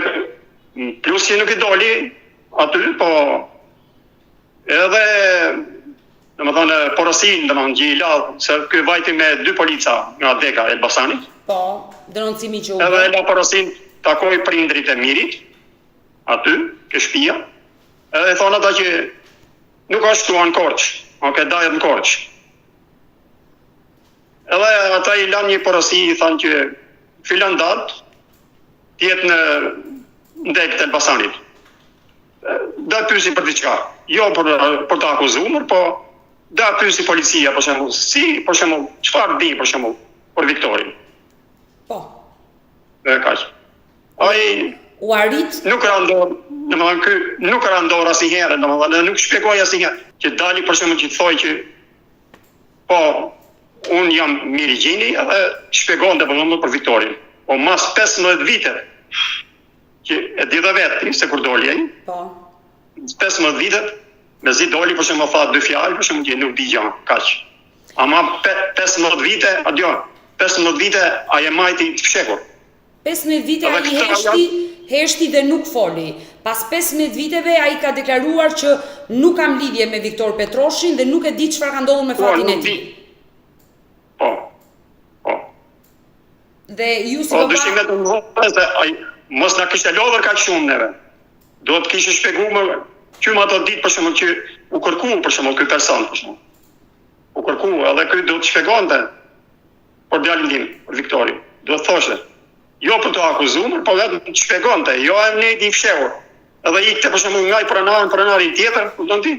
plus që nuk i doli aty, po edhe domethënë porosin, domethënë që i ladh se ky vajti me 2 polica nga Deka e Elbasanit. Po, denoncimi që u bë. Edhe la porosin takoi prindrit e Mirit aty, ke shtëpia. Edhe thonë ata që nuk është tuan Korç, ke dajet në Korç. Edhe ata i lanë një porosi, i thanë që filan datë tjetë në Dek të Elbasanit. Da pyesi për diçka, jo për të akuzuar, po da pyesi policia, për shembull, për shembull, çfarë di për shembull për Viktorin. Po. Kaq. Ai U arrit? Nuk ka ndodhur, domethënë ky nuk ka ndodhur asnjëherë, domethënë nuk shpjegoj asnjëherë që dali për shembull që thoi që po unë jam Mirigjini edhe shpjegonte për Viktorin. Po mas 15 vite që e di dhe vetë se kur doli ai. Po. 15 vite mezi doli për shembull tha 2 fjalë, për shembull që nuk di gjë, kaq. Ama 15 vite, ajo 15 vite ai e majti të fshekur. 15 vite ai heshti dhe nuk foli. Pas 15 viteve ai ka deklaruar që nuk kam lidhje me Viktor Petroshin dhe nuk e di çfarë ka ndodhur me fatin e tij. Po. Dhe ju si dyshimet e mëdha se ai mos na kishte lodhur kaq shumë neve. Do të kishte shpjeguar që ato ditë për shembull që u kërku për shembull ky person për shembull. U kërku edhe ky do të shpjegonte për djalin tim, për Viktorin. Do të thoshte jo për të akuzuar, po vetëm të shpjegonte, jo e ne di fshehur. Edhe ikte për shembull nga pronari tjetër, kupton ti?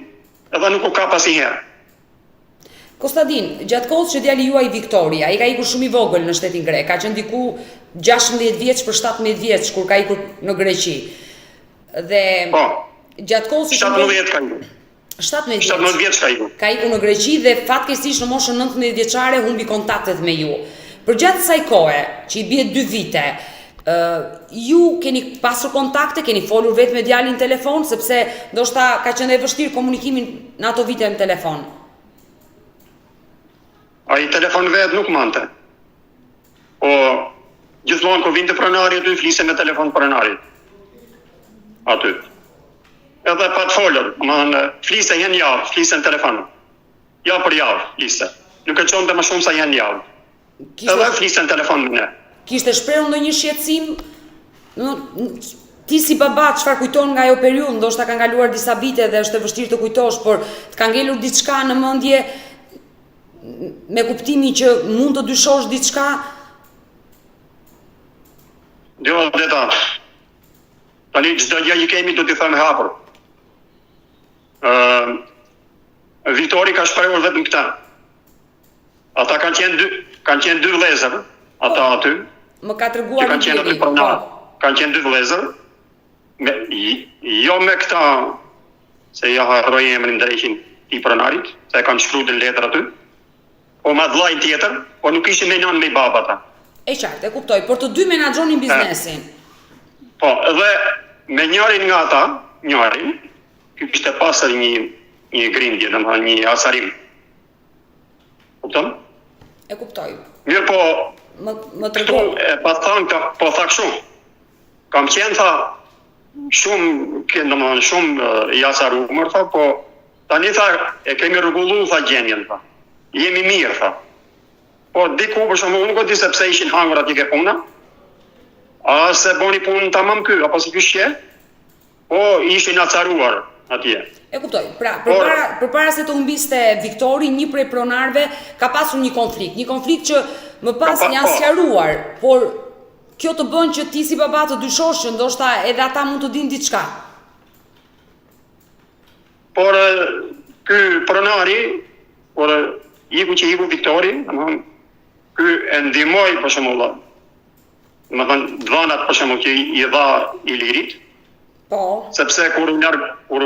Edhe nuk u kap asnjëherë. Kostadin, gjatë kohës që djali juaj Viktori, ai ka ikur shumë i vogël në shtetin grek, ka qenë diku 16 vjeç për 17 vjeç kur ka ikur në Greqi. Dhe gjatë kohës 17 ka ikur. 17 vjeç ka ikur në Greqi dhe fatkeqësisht në moshën 19 vjeçare humbi kontaktet me ju. Përgjatë kësaj kohe, që i bie 2 vite, ju keni pasur kontakte, keni folur vetë me djalin në telefon, sepse ndoshta ka qenë e vështirë komunikimin në ato vite në telefon. Ai telefon vetë nuk mante. Po gjithmonë kur vinte pronari aty fliste me telefon pronarit. Aty. Edhe pa të folur, fliste një javë, fliste në telefon. Javë për javë fliste. Nuk e çonte më shumë sa një javë. Edhe fliste në telefon me ne. Kishte shprehur ndonjë shqetësim? Ti si baba, çfarë kujton nga ajo periudhë? Ndoshta ka kaluar disa vite dhe është e vështirë të kujtosh, por të ka ngelur diçka në mendje me kuptimin që mund të dyshosh diçka? Jo, deta. Tani çdo gjë që kemi do t'i them hapur. Viktori ka shprehur vetëm këtë. Ata kanë qenë dy vëllezër, ata aty. Më ka treguar kanë qenë aty pronar. Kanë qenë dy vëllezër. Jo me këta se ja harroi emrin drejtin i pronarit, se kanë shkruar në letër aty. Po ma vllai tjetër, po nuk ishin me nën me baba ata. E qartë, e kuptoj, por të dy menaxhonin biznesin. Po, edhe me njërin nga ata, ky kishte pasur një grindje, domethënë një asarim. Kupton? E kuptoj. Mirë, po më trego. Pa thënë, po tha kështu. Kam qenë tha shumë, domethënë shumë i asaruar tha, po tani tha e kemi rregulluar tha gjendjen tha. Jemi mirë, tha. Po, diku për shembull, nuk e di se pse ishin hangur aty ke puna. A se boni punën tamam ky, apo si ky shje? Po, ishin acaruar atje. E kuptoj. Pra, përpara se të humbiste Viktori, një prej pronarëve ka pasur një konflikt që më pas janë sqaruar, por kjo të bën që ti si baba të dyshosh që ndoshta edhe ata mund të dinë diçka. Por ky pronari, por iku Viktori, ky e ndihmoi për shembull, dhënat për shembull që i dha Ilirit. Po. Sepse kur u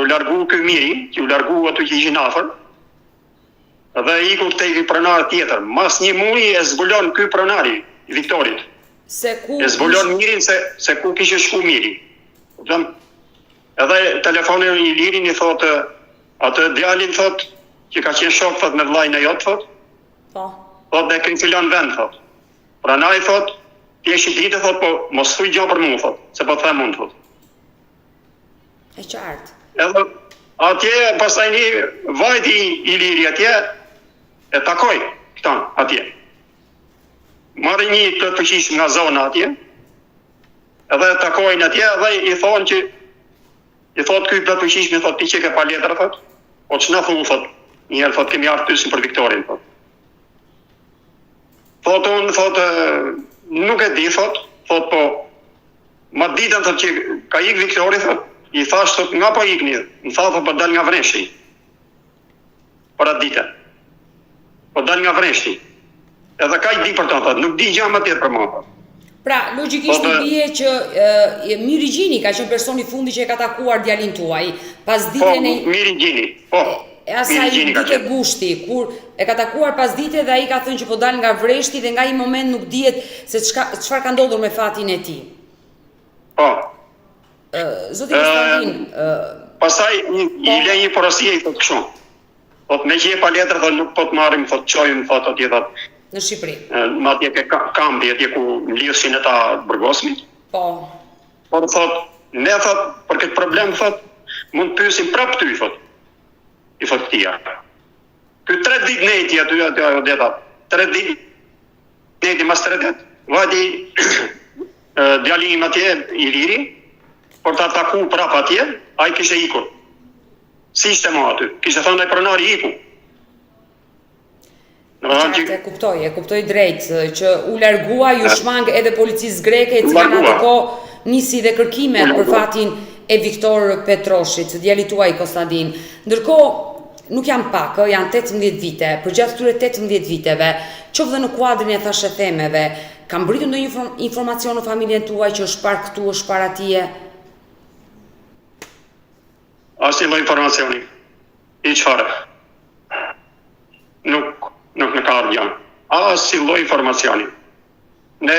largu ky Miri, që u largu aty që ishin afër, dhe iku tek pronar tjetër, mas një muaji e zbulon ky pronari i Viktorit. E zbulon Mirin se ku kishte shku Miri. Kupton? Edhe telefonin i Ilirin i thotë, atë djalin thotë që ka qenë shok thot me vllajën e jot thot. Po. Thot dhe kënë filon vend thot. Pranaj thot, ti e shitrite thot, po mos thuj gjë për mua thot, se po them unë thot. E qartë. Edhe atje pastaj një vajti i Iliri atje e takoi këtan atje. Marrë një të përqish nga zona atje. Edhe takojnë atje dhe i thonë që i thot ky plot përqish mi thot ti që ke pa letër thot. Po ç'na thu thot. Njëherë thot kemi ardhur pysim për Viktorin thot. Thot unë thot nuk e di thot po ma ditën thot që ka ik Viktori thot, i thash thot nga po ikni, më tha thot po dal nga Vreshti. Për atë ditë. Po dal nga Vreshti. Edhe ka i di për ta thot, nuk di gjë më tjetër për mua thot. Pra, logjikisht i bie që Miri Gjini ka qenë personi fundi që e ka takuar djalin tuaj, pas ditën e... Miri Gjini, po. E asaj dite gushti, kur e ka takuar pas dite dhe ai ka thënë që po dal nga vreshti dhe nga i moment nuk dihet se çfarë ka ndodhur me fatin e tij. Po. Zoti Konstantin, pastaj i lë një porosie i thotë kështu. Po me që e pa letër dhe nuk po të marrim, thotë çojmë, thotë atje thotë. Në Shqipëri. Madje ke kampi atje ku lidhsin ata burgosmit. Po. Por thotë, ne thotë për këtë problem thotë mund të pyesim prap ty thotë. I thotë tia. Ky 3 ditë neti aty deta. 3 ditë neti mas 3 ditë. Vati djali im atje i liri, por ta taku prap atje, ai kishte ikur. Si ishte mo aty? Kishte thënë ai pronari iku. E kuptoj drejt që u largua, ju shmang edhe policisë greke, e cila në atë kohë nisi dhe kërkimet për fatin e Viktor Petroshit, djalit tuaj Konstantin. Ndërkohë, nuk janë pak, janë 18 vite, për gjatë këtyre 18 viteve, qoftë dhe në kuadrin e thashë themeve, kam britur ndonjë informacion në familjen tuaj që është par këtu, është par atje? Asnjë lloj informacioni. I çfarë? Nuk në ka ardhur. Asnjë lloj informacioni. Ne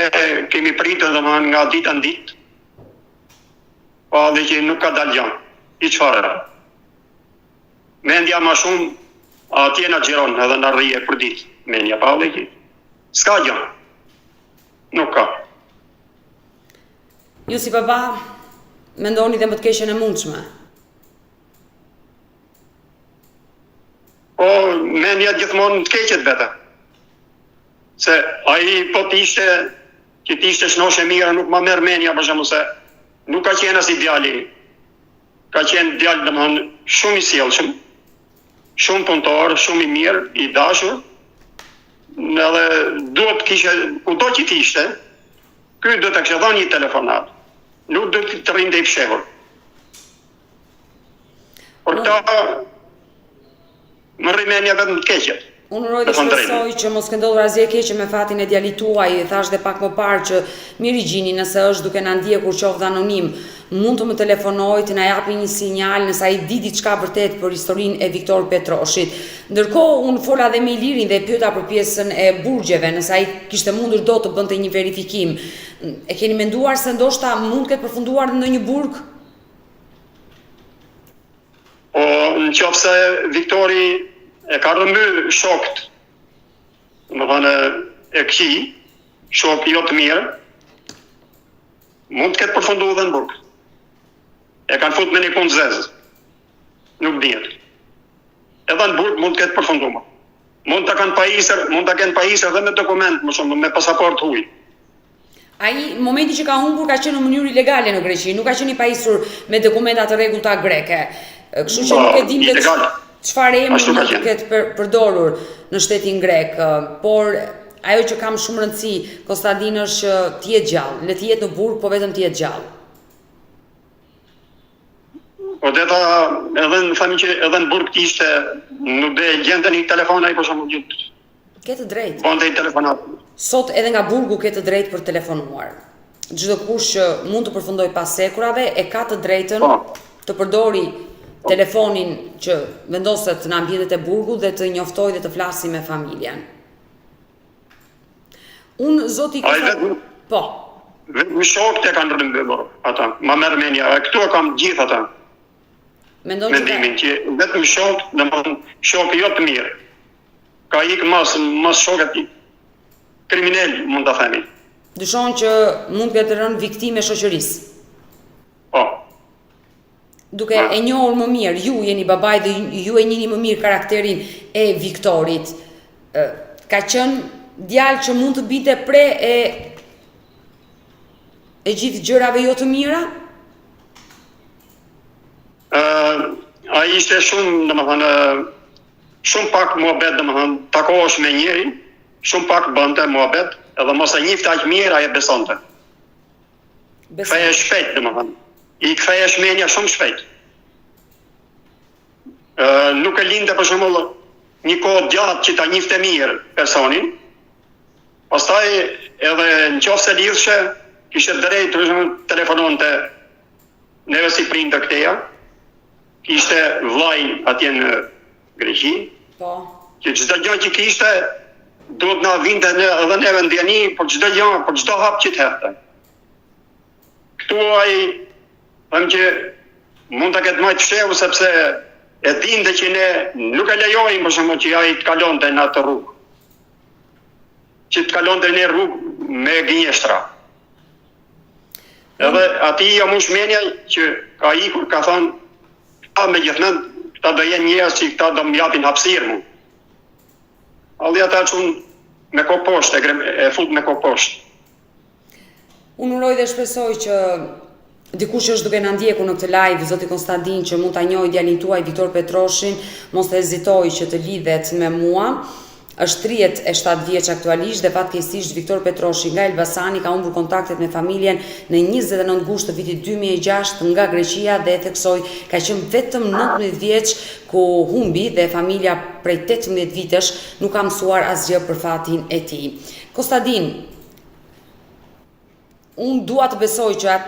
kemi pritur domethënë nga dita në ditë. Po dhe që nuk ka dalë gjë. I çfarë? Mendja më shumë atje na xhiron edhe na rrije për ditë. Mendja pa dhe që s'ka gjë. Nuk ka. Ju si baba mendoni dhe më të keqen e mundshme? Po, mendja gjithmonë të keqet vete. Se ai po t'ishte, që t'ishte shnoshe mira, nuk ma merr mendja për shembull se nuk ka qenë as i djali. Ka qenë djalë domethënë shumë i sjellshëm, shumë punëtor, shumë i mirë, i dashur. Edhe duhet kishte, kudo që t'ishte, ky do të kishte dhënë një telefonat. Nuk do të rrinte i fshehur. Por këta më rrimenja vetëm të keqet. Unë uroj dhe shpresoj që mos ke ndodhur asgjë e keqe me fatin e djalit tuaj, thash dhe pak më parë që Miri Gjini, nëse është duke na ndjekur qoftë anonim, mund të më telefonojë, të na japi një sinjal nëse ai di diçka vërtet për historinë e Viktor Petroshit. Ndërkohë unë fola dhe me Ilirin dhe e pyeta për pjesën e burgjeve, nëse ai kishte mundur do të bënte një verifikim. E keni menduar se ndoshta mund të ketë përfunduar në një burg? Po, në qofse Viktori e ka rëmby shokët, më thënë e këqi, shokë jo të mirë, mund të ketë përfundu dhe në burg. E kanë fut me një punë zezë. Nuk dihet. Edhe në burg mund të ketë përfundu më. Mund të kenë pajisër dhe me dokument, më shumë, me pasaport huj. Ai, momenti që ka humbur, ka qenë në mënyrë ilegale në Greqi, nuk ka qenë i pajisur me dokumentat të rregullta greke. Kështu që nuk e dim dhe çfarë emri mund të ketë përdorur në shtetin grek, por ajo që kam shumë rëndësi, Konstantin, është që të jetë gjallë, le të jetë në burg, po vetëm të jetë gjallë. Po deta edhe në thani që edhe në burg t'ishte, nuk dhe gjente një telefon ai për shembull gjithë. Ke të drejtë. Bonte i telefonat. Sot edhe nga burgu ke të drejtë për telefonuar. Çdo kush që mund të përfundoj pas sekurave e ka të drejtën të përdori telefonin që vendoset në ambientet e burgut dhe të njoftoj dhe të flasi me familjen. Unë, zoti po. Vetëm shokët e kanë rëmbyer ata. Ma merr mendja, këtu e kam gjithë ata. Mendimin që vetëm shokët, domethënë shokë jo të mirë. Ka ikë mas shokët kriminal, mund ta themi. Dyshon që mund të ketë rënë viktime shoqërisë. Po. Duke e njohur më mirë, ju jeni babai dhe ju e njihni më mirë karakterin e Viktorit. Ka qenë djalë që mund të binte pre e gjithë gjërave jo të mira? Ai ishte shumë, domethënë, shumë pak muhabet, domethënë, takohesh me njërin, shumë pak bënte muhabet, edhe mos e njifte aq mirë, ai e besonte. Ktheje shpejt, domethënë. I ktheje shmenja shumë shpejt. Nuk e linte për shembull një kohë gjatë që ta njifte mirë personin, Pastaj edhe në qoftë se lidhshe, kishte drejt telefononte neve si prindër këteja, kishte vllai atje në Greqi, Po. që çdo gjë që kishte duhet na vinte edhe neve ndjeni për çdo gjë, për çdo hap që të hapte. Këtu ai them që mund ta ketë majtë fshehu sepse e dinte që ne nuk e lejojmë për shembull që ai të kalonte në atë rrugë. Që të kalonte në rrugë me gënjeshtra. Edhe ati jo më shmenja që ka ikur, ka thonë, këta me gjithnën, këta do jenë njerëz që këta do më japin hapësirë mu. Alli ata që unë me ko poshtë, e fut me ko poshtë. Unë uroj dhe shpresoj që dikush është duke na ndjekur në këtë live, zoti Konstantin, që mund ta njohë djalin tuaj Viktor Petroshin, mos të hezitoj që të lidhet me mua. Është 37 vjeç aktualisht dhe fatkeqësisht Viktor Petroshi nga Elbasani ka humbur kontaktet me familjen në 29 gusht të vitit 2006 nga Greqia dhe e theksoi ka qenë vetëm 19 vjeç ku humbi dhe familja prej 18 vitesh nuk ka mësuar asgjë për fatin e tij. Konstantin, unë dua të besoj që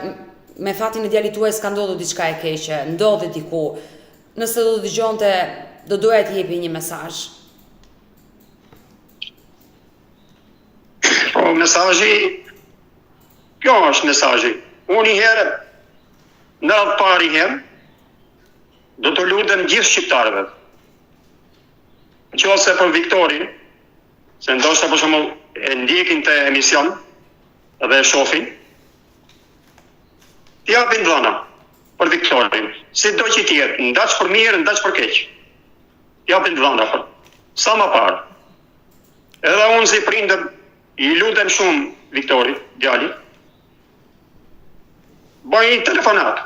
me fatin e djalit tuaj s'ka ndodhur diçka e keqe, ndodhet diku. Nëse do të dëgjonte, do doja të jepi një mesazh. Po, mesazhi, kjo është mesazhi. Unë i herë, në atë pari herë, do të lutem gjithë shqiptarëve. Nëse për Viktorin, se ndoshta për shembull e ndjekin të emision dhe e shohin, t'i japin dhëna për Viktorin. Si do që tjetë, ndaç për mirë, ndaç për keq. T'i japin dhëna për sa më parë. Edhe unë si prindër i lutem shumë Viktorit, djali, bëj një telefonat.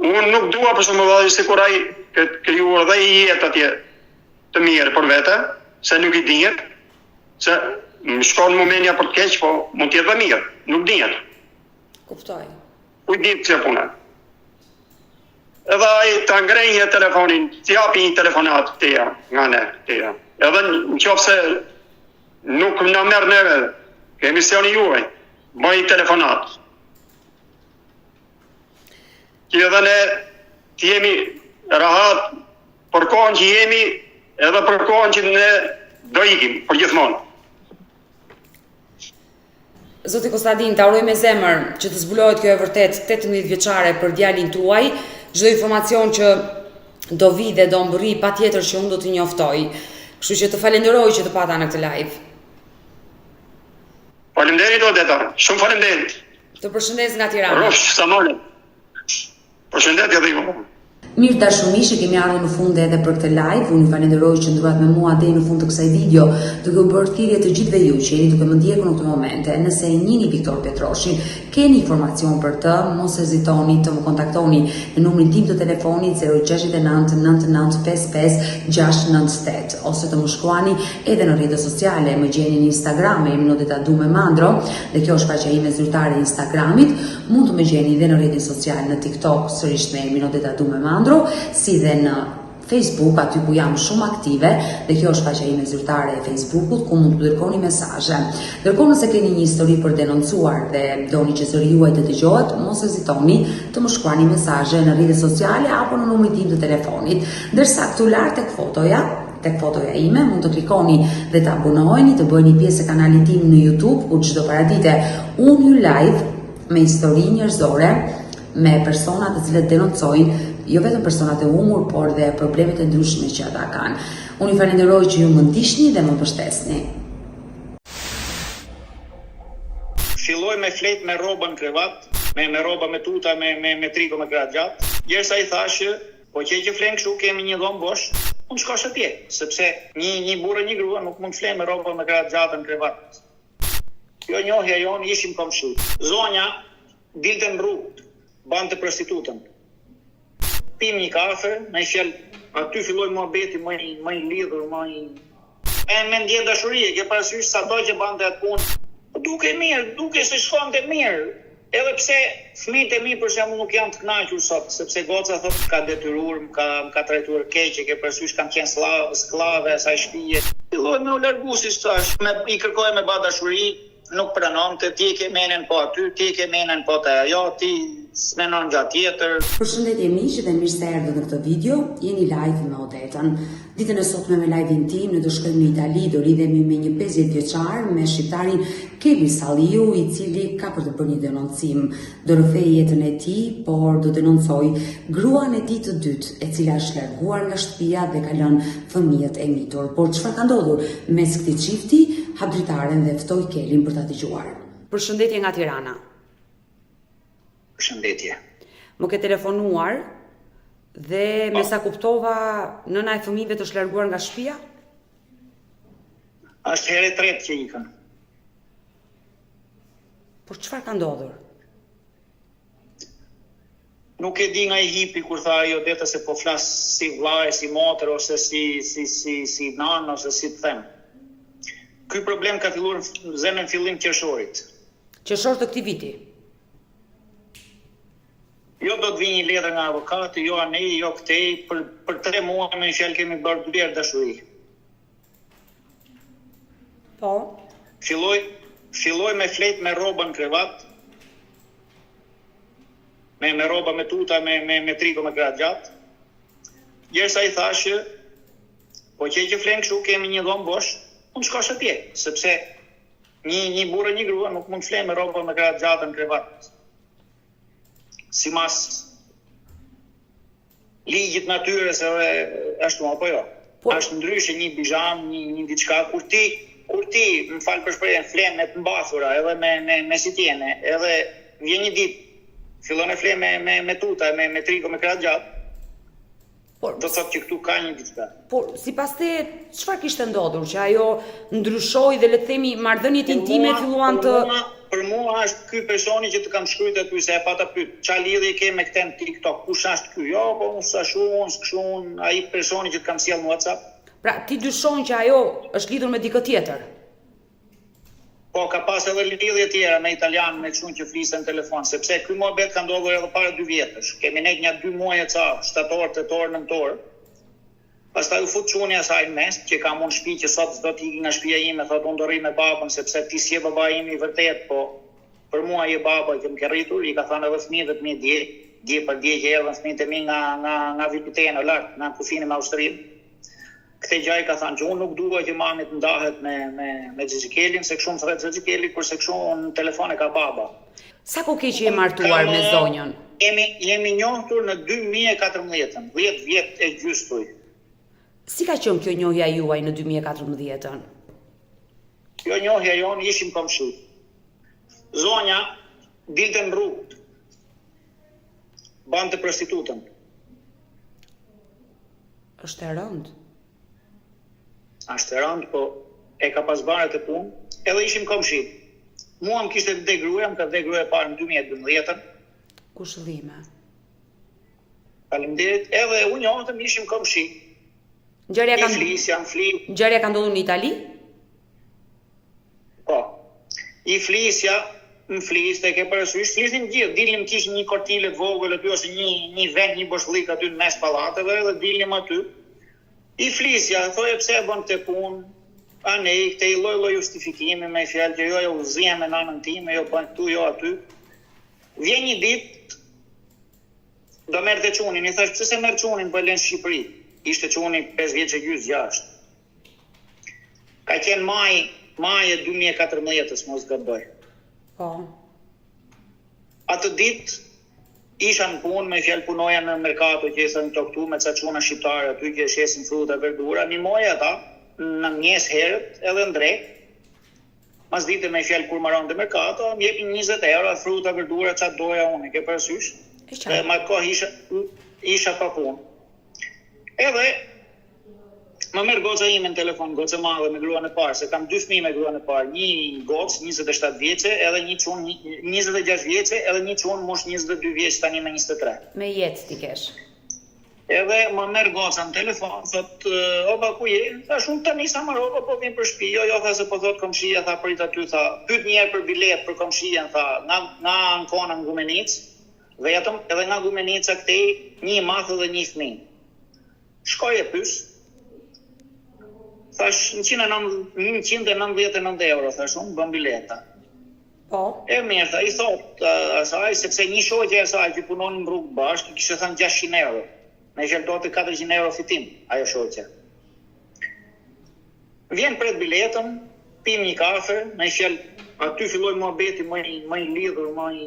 Unë nuk dua për shumë vëllai sikur ai këtë krijuar dhe i jetë atje të mirë për vete, se nuk i dihet, se më shkon momenja për të keq, po mund t'jetë dhe mirë, nuk dihet. Kuptoj. U ditë që puna. Edhe ai ta ngrenjë telefonin, t'japi një telefonat këteja, nga ne, këteja. Edhe në qoftë se nuk na merr neve ke emisioni juaj, bëj telefonat. Që edhe ne të jemi rahat për kohën që jemi, edhe për kohën që ne do ikim, për gjithmonë. Zoti Konstantin, ta uroj me zemër që të zbulohet kjo e vërtet 18 vjeçare për djalin tuaj. Çdo informacion që do vi dhe do mbërri patjetër që unë do t'i njoftoj. Kështu që të falenderoj që të pata në këtë live. Faleminderit o detar, shumë faleminderit. Të përshëndes nga Tirana. Rofsh, Samole. Përshëndetje dhe ju. Mirë dashurimisht, kemi ardhur në fund edhe për këtë live. Unë ju falenderoj që ndruat me mua deri në fund të kësaj video, duke u bërë thirrje të gjithëve ju që jeni duke më ndjekur në këtë moment. Nëse e njihni Viktor Petroshin, keni informacion për të, mos hezitoni të më kontaktoni në numrin tim të telefonit 069 99 55 698 ose të më shkruani edhe në rrjetet sociale. Më gjeni në Instagram me emrin Odeta Dume Mandro, dhe kjo është faqja ime zyrtare e Instagramit. Mund të më gjeni edhe në rrjetin social në TikTok sërish me emrin Odeta Dume Mandro, si dhe në Facebook, aty ku jam shumë aktive, dhe kjo është faqja ime zyrtare e Facebookut, ku mund të dërgoni mesazhe. Ndërkohë nëse keni një histori për denoncuar dhe doni që zëri juaj të dëgjohet, mos hezitoni të më shkruani mesazhe në rrjetet sociale apo në numrin tim të telefonit. Ndërsa këtu lart tek fotoja ime, mund të klikoni dhe të abonoheni, të bëheni pjesë e kanalit tim në YouTube, ku çdo paradite unë ju live me histori njerëzore, me persona të cilët denoncojnë jo vetëm personat e humur, por dhe problemet e ndryshme që ata kanë. Unë ju falenderoj që ju më ndiqni dhe më mbështesni. Filloj me flet me rrobën krevat, me rroba me tuta, me triko me krahat gjatë. Derisa i thashë, po që flen kështu kemi një dhomë bosh, unë shkosh atje, sepse një burrë një grua nuk mund të flen me rroba me krahat gjatë në krevat. Jo njohja jon, ishim komshu. Zonja dilte në rrugë, bante prostitutën. Pim një kafe, me fjalë, aty filloi muhabeti më i lidhur, me ndjen dashurie, ke parasysh sado që bante atë punë. Duke mirë, duke se shkonte mirë. Edhe pse fëmijët e mi për shembull nuk janë të kënaqur sot, sepse goca thotë ka detyruar, më ka trajtuar keq, ke parasysh kanë qenë skllave asaj shtëpie. Filloj me u largu si thash, i kërkoj me ba dashuri, nuk pranonte, ti ke menen po aty, ti ke menen po te ajo, ti s'menon gjatë tjetër. Përshëndetje miq dhe mirë se erdhët në këtë video. Jeni live me Odetën. Ditën e sotme me live-in tim ne do shkojmë në Itali, do lidhemi me një 50 vjeçar me shqiptarin Kevin Salliu, i cili ka për të bërë një denoncim. Do rrëfej jetën e tij, por do denoncoj gruan e tij të dytë, e cila është larguar nga shtëpia dhe ka lënë fëmijët e mitur. Por çfarë ka ndodhur mes këtij çifti? Hap dritaren dhe ftoj Kelin për ta dëgjuar. Përshëndetje nga Tirana. Përshëndetje. Më ke telefonuar dhe me sa kuptova, nëna e fëmijëve të është larguar nga shtëpia? Është herë e tretë që ikën. Por çfarë ka ndodhur? Nuk e di nga i hipi kur tha ajo Odeta se po flas si vllai, si motër ose si nanë ose si të them. Ky problem ka filluar në zemrën fillim qershorit. Qershor të këtij viti. Jo do të vi një letër nga avokati, jo anej, jo këtej, për 3 muaj me një fjalë kemi bërë 2 herë dashuri. Po. Filloj me flet me rrobën krevat, me rroba me tuta, me triko me krahat gjatë. Derisa i thashë, po që flen kështu kemi një dhomë bosh, unë shkosh atje, sepse një burrë një grua nuk mund të flen me rroba me krahat gjatë në krevat. Si mas ligjit natyrës edhe ashtu apo jo. Është ndryshe një bizham, një diçka kur ti më fal për shprehjen flen me të mbathura edhe me sitjene, edhe vjen një ditë fillon e flen me tuta, me triko me krahat gjatë. Do thotë që këtu ka një diçka. Por sipas te çfarë kishte ndodhur që ajo ndryshoi dhe le të themi marrëdhëniet intime filluan të Për mua është ky personi që të kam shkruajt aty se e pata pyet, çfarë lidhje ke me këtë në TikTok? Kush është ky? Jo, po unë s'këshun, ai personi që të kam sjell në WhatsApp. Pra, ti dyshon që ajo është lidhur me dikë tjetër? Po, ka pas edhe lidhje tjera me italian, me çun që flisen në telefon, sepse ky muhabet ka ndodhur edhe para 2 vjetësh. Kemi nejt një 2 muaj e ca, shtator, tetor, nëntor. Pastaj u fut çuni asaj në mes, që ka mund shtëpi që sot s'do të ikë nga shtëpia ime, thotë unë do rri me babën sepse ti si je baba im i vërtet, po për mua je baba që më ke rritur, i ka thënë edhe fëmijëve të mi dje për dje që erdhën fëmijët e mi nga Vitutena lart, nga kufini me Austrinë. Këtë gjë ka thënë që unë nuk dua që mami të ndahet me Xhixikelin, se kështu më thret Xhixikeli, kurse kështu në telefon e ka baba. Sa kohë ke që je martuar me zonjën? Jemi njohur në 2014, 10 vjet e gjysmë. Si ka qenë kjo njohja juaj në 2014-ën? Kjo njohja jonë ishim komshi. Zonja dilte në rrugë, bante prostitutën. Është e rëndë. Është e rëndë, po e ka pas baret e punë, edhe ishim komshi. Mua më kishte vdek gruaja, më ka vdek gruaja e parë në 2012-ën. Kushëllime. Faleminderit, edhe unë njohëm ishim komshi. Ngjarja ka ndodhur në Itali? Po. I flisja, më fliste, ke parasysh, flisin gjithë, dilnim kishim një kortile të vogël aty ose një vend, një boshllik aty në mes pallateve dhe dilnim aty. I flisja, thoje pse e bën këtë punë, anej, këtë i lloj justifikimi me fjalë që jo udhëzim me nanën time, jo bën këtu, jo aty. Vjen një ditë do merrte çunin, i thash pse se merr çunin po lën në Shqipëri. Ishte çuni 5 vjeç e gjys 6. Ka qenë maj e 2014-s, mos gaboj. Po. Atë ditë isha në punë, me fjalë punoja në merkato që isha në këtu me ca çuna shqiptare aty që shesin fruta, verdura, mimoja ata në mjes herët edhe në drek. Mas dite me fjalë kur marron te merkato, më jepin 20 euro fruta, verdura, çfarë doja unë, ke parasysh? Ma kohë isha pa punë. Edhe më merr goca ime në telefon, gocë madhe me gruan e parë, se kam 2 fëmijë me gruan e parë, një gocë 27 vjeçe, edhe një çun 26 vjeçe, edhe një çun mosh 22 vjeç tani me 23. Me jetë ti kesh. Edhe më merr goca në telefon, thot, "Oba ku je?" Thash, "Unë tani sa marr, po vjen për shtëpi." Jo, tha se po thot komshia, tha prit aty, tha, "Pyet një herë për bilet për komshien", tha, "nga Ankona në Gumenic." Vetëm edhe nga Gumenica këtej, një math dhe një fëmijë. Shkoj e pys. Thash 199 euro, thash unë, bëm bileta. Po. E mirë, tha, i thot asaj, sepse një shoqe e asaj që punon në rrugë bashkë, kishte thënë 600 euro. Me qëllëtote 400 euro fitim, ajo shoqe. Vjen pret biletën, pim një kafe, me fjalë, aty filloi muhabeti më i lidhur, më i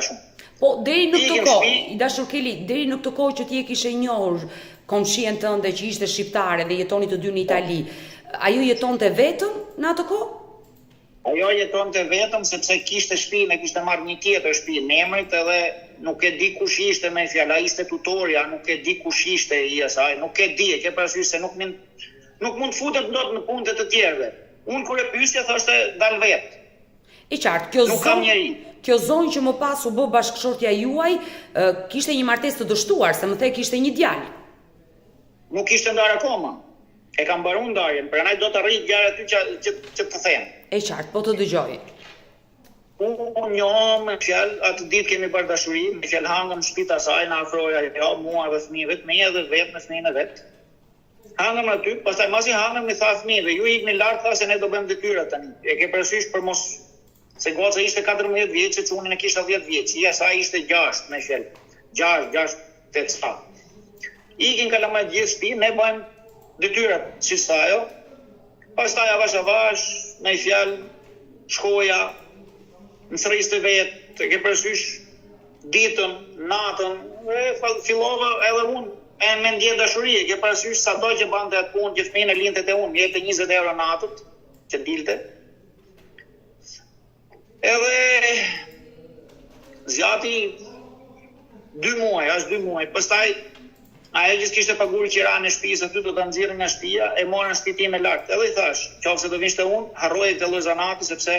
shumë. Po, deri në këtë Ikëm kohë, shtëpi. i dashur Keli, deri në këtë kohë që ti e kishe njohur komshien tënde që ishte shqiptare dhe jetoni të dy në Itali, ajo jetonte vetëm në atë kohë? Ajo jetonte vetëm sepse kishte shtëpinë, e kishte marrë një tjetër shtëpi në emrit edhe nuk e di kush ishte me fjalë, ai ishte tutorja, nuk e di kush ishte i asaj, nuk e di, e ke parasysh se nuk mund futet dot në punët e të tjerëve. Unë kur e pyesja thoshte dal vet. E qartë, Nuk kam njeri. kjo zonjë që më pas u bë bashkëshortja juaj, kishte një martesë të dështuar, se më the kishte një djalë. Nuk ishte ndarë akoma. E kam mbaruar ndarjen, prandaj do të arrit gjarë aty që të them. E qartë, po të dëgjoj. Unë njohëm me fjalë, atë ditë kemi bërë dashuri, me fjalë hangëm në shtëpitë asaj, na afroja ajo, mua dhe fëmijëve, me edhe vetë me fëmijën e vet. Hangëm aty, pastaj masi hangëm i tha fëmijëve, ju ikni lart, tha se ne do bëjmë detyrat tani. E ke parasysh për mos se goca ishte 14 vjeç, çunin e kishte 10 vjeç, i asaj ishte 6 me fjalë. 6, 8 sa. Ikin kalama gjithë shtëpi, ne bëjmë detyrat, si sa ajo. Pastaj avash, me fjalë, shkoja, në sëriste vetë, e ke parasysh ditën, natën, fillova edhe unë me ndjetë dashuri, e ke parasysh sa do që bante atë punë, që fëmijën e lindte te unë, jepte 20 euro natët, që dilte. Edhe zjati 2 muaj, as 2 muaj, pastaj ajo që kishte paguar qira në shtëpi, aty do ta nxjerrin nga shtëpia, e morën në shtëpi time lart. Edhe i thash, qofse do vinte unë, harroje të llozanatë sepse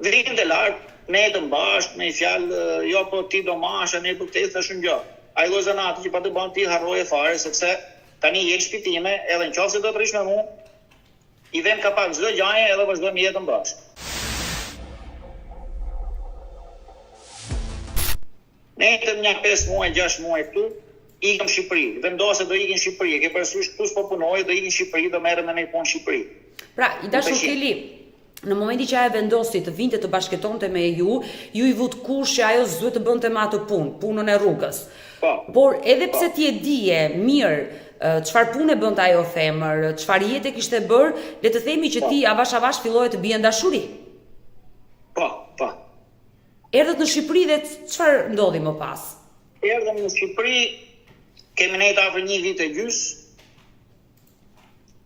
vinte lart, ne të bashkë, me fjalë, jo po ti do masha, ne po te thash një gjë. Ai llozanatë që pa të bën ti harroje fare sepse tani je në shtëpi time, edhe nëse do të rish me mua, i vëm kapak çdo gjëje edhe vazhdojmë jetën bashkë. Ne jetëm një 5 muaj, 6 muaj këtu, ikëm në Shqipëri. Vendose do ikin në Shqipëri, e ke parasysh këtu s'po punoj, do ikin në Shqipëri, do merrem me një punë në Shqipëri. Pra, i dashur Keli, në momenti që ajo vendosi të vinte të bashkëtonte me ju i vut kurrë që ajo s'duhet të bënte me atë punën e rrugës. Po. Por edhe pse ti e dije mirë çfarë punë bënte ajo femër, çfarë jete kishte bërë, le të themi që ti avash filloje të bie në dashuri. Po. Erdhët në Shqipëri dhe çfarë ndodhi më pas? Erdhëm në Shqipëri, kemi nejtë afër 1 vit e gjys,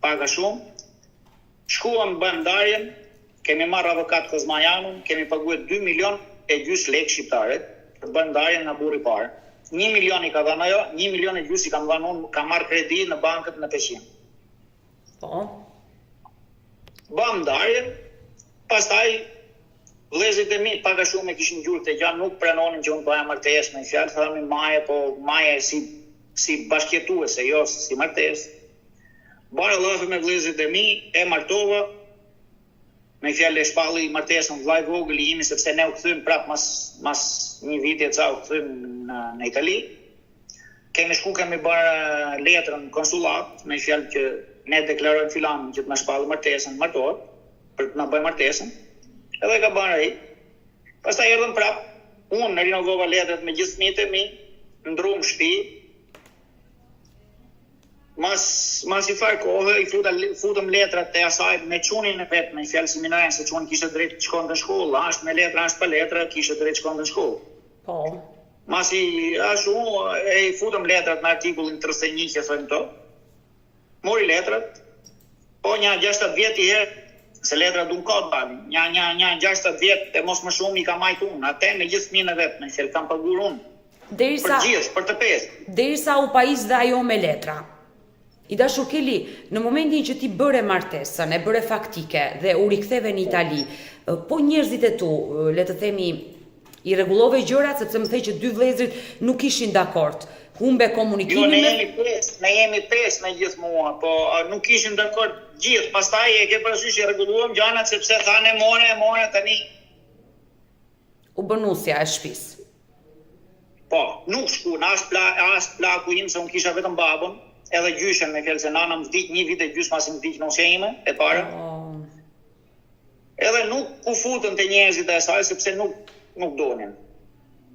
paga shumë, shkuam bëjmë ndarjen, kemi marrë avokat Kozmajanun, kemi paguar 2 milion e gjys lekë shqiptare, për bëjmë ndarjen nga burri i parë. 1 milion i ka dhënë ajo, 1 milion e gjys i kam dhënë unë, kam marrë kredi në bankët në Peqin. Po. Bëm ndarjen, pastaj vëllezërit e mi paga shumë e kishin gjurë të gjanë, nuk pranonin që unë bëja martesë me fjalë, thamin maje si bashkjetuese, jo si martesë. Bara llafe me vëllezërit e mi, e martova, me fjalë e shpalli martesën vllai vogël i imi, sepse ne u kthym prap mas një viti e ca u kthym në Itali. Kemi bërë letrën në konsullat, me fjalë që ne deklarojmë filanin që të na shpallë martesën, martohet, për të na bëjë martesën. Edhe ka bërë ai. Pastaj erdhëm prap, unë rinovova letrat me gjithë fëmijët e mi, ndrum shtëpi. Mas i far kohë, i futëm letrat e asaj me çunin e vet, me fjalë seminarin se çuni kishte drejt të shkonte në shkollë, ashtë me letra, ashtë pa letra, kishte drejt të shkonte në shkollë. Po. Masi ashtu e i futëm letrat në artikullin 31 që thënë to. Mori letrat, po një 60 vjet i herë, se letra du në kodë bani, një 60 vjet e mos më shumë i ka majtë unë, atë me gjithë fëmijën e vetë, me që kam pagur unë. Për gjithë, për të pesë. Derisa u pajis dhe ajo me letra. I dashur Keli, në momentin që ti bëre martesën, e bëre faktike dhe u riktheve në Itali, po njerëzit e tu, le të themi, i rregullove gjërat sepse më thej që dy vëllezërit nuk ishin dakord. Humbe komunikimin ne jemi 5 me gjithë mua, po nuk ishin dakord gjithë. Pastaj e ke parasysh i rregulluam gjanat sepse thanë more tani. U bërnusja e shtëpisë. Po, nuk shkuan as plaku im se unë kisha vetëm babën. edhe gjyshen me fjalë se nana më vdiq 1 vit e gjysmë pasi më vdiq nosja ime e para. Edhe nuk u futën te njerëzit e saj sepse nuk donin.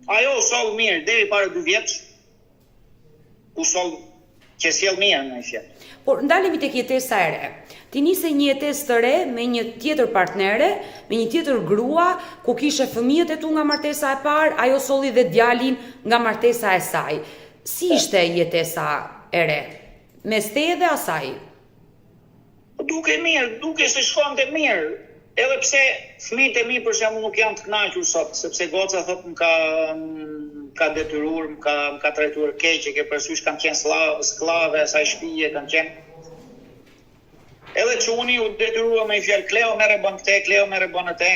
Ajo u soll mirë deri para 2 vjeç. U soll që sjell mirë në fjalë. Por ndalemi tek jetesa e re. Ti nise një jetesë të re me një tjetër partnere, me një tjetër grua, ku kishe fëmijët e tu nga martesa e parë, ajo solli dhe djalin nga martesa e saj. Si ishte jetesa e re? Mes teje dhe asaj? Duke mirë, duke se shkonte mirë. Edhe pse fëmijët e mi për shembull nuk janë të kënaqur sot, sepse goca thotë më ka detyruar, më ka trajtuar keq, ke parasysh kanë qenë skllave asaj shtëpie, kanë qenë. Edhe çuni u detyrua me fjalë Kleo merre bën këtë, Kleo merre bën atë,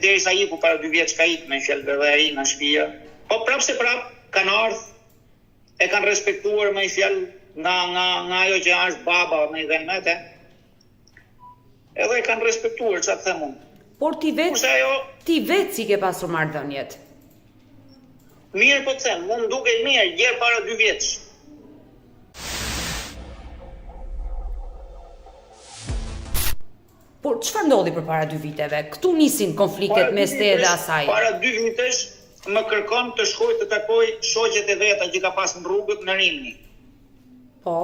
derisa iku para 2 vjeç ka ikë me fjalë edhe ai në shtëpi. Po prapse kanë ardhur, e kanë respektuar me fjalë nga ajo që është baba me vetë. Edhe e kanë respektuar, çfarë them unë. Por ti vetë si ke pasur marrëdhëniet. Mirë po them, unë duket mirë, gjerë para 2 vjeç. Por çfarë ndodhi përpara 2 viteve? Këtu nisin konfliktet mes teje dhe asaj. Para 2 vitesh më kërkon të shkoj të takoj shoqet e veta që ka pas në rrugët në Rimini. Po.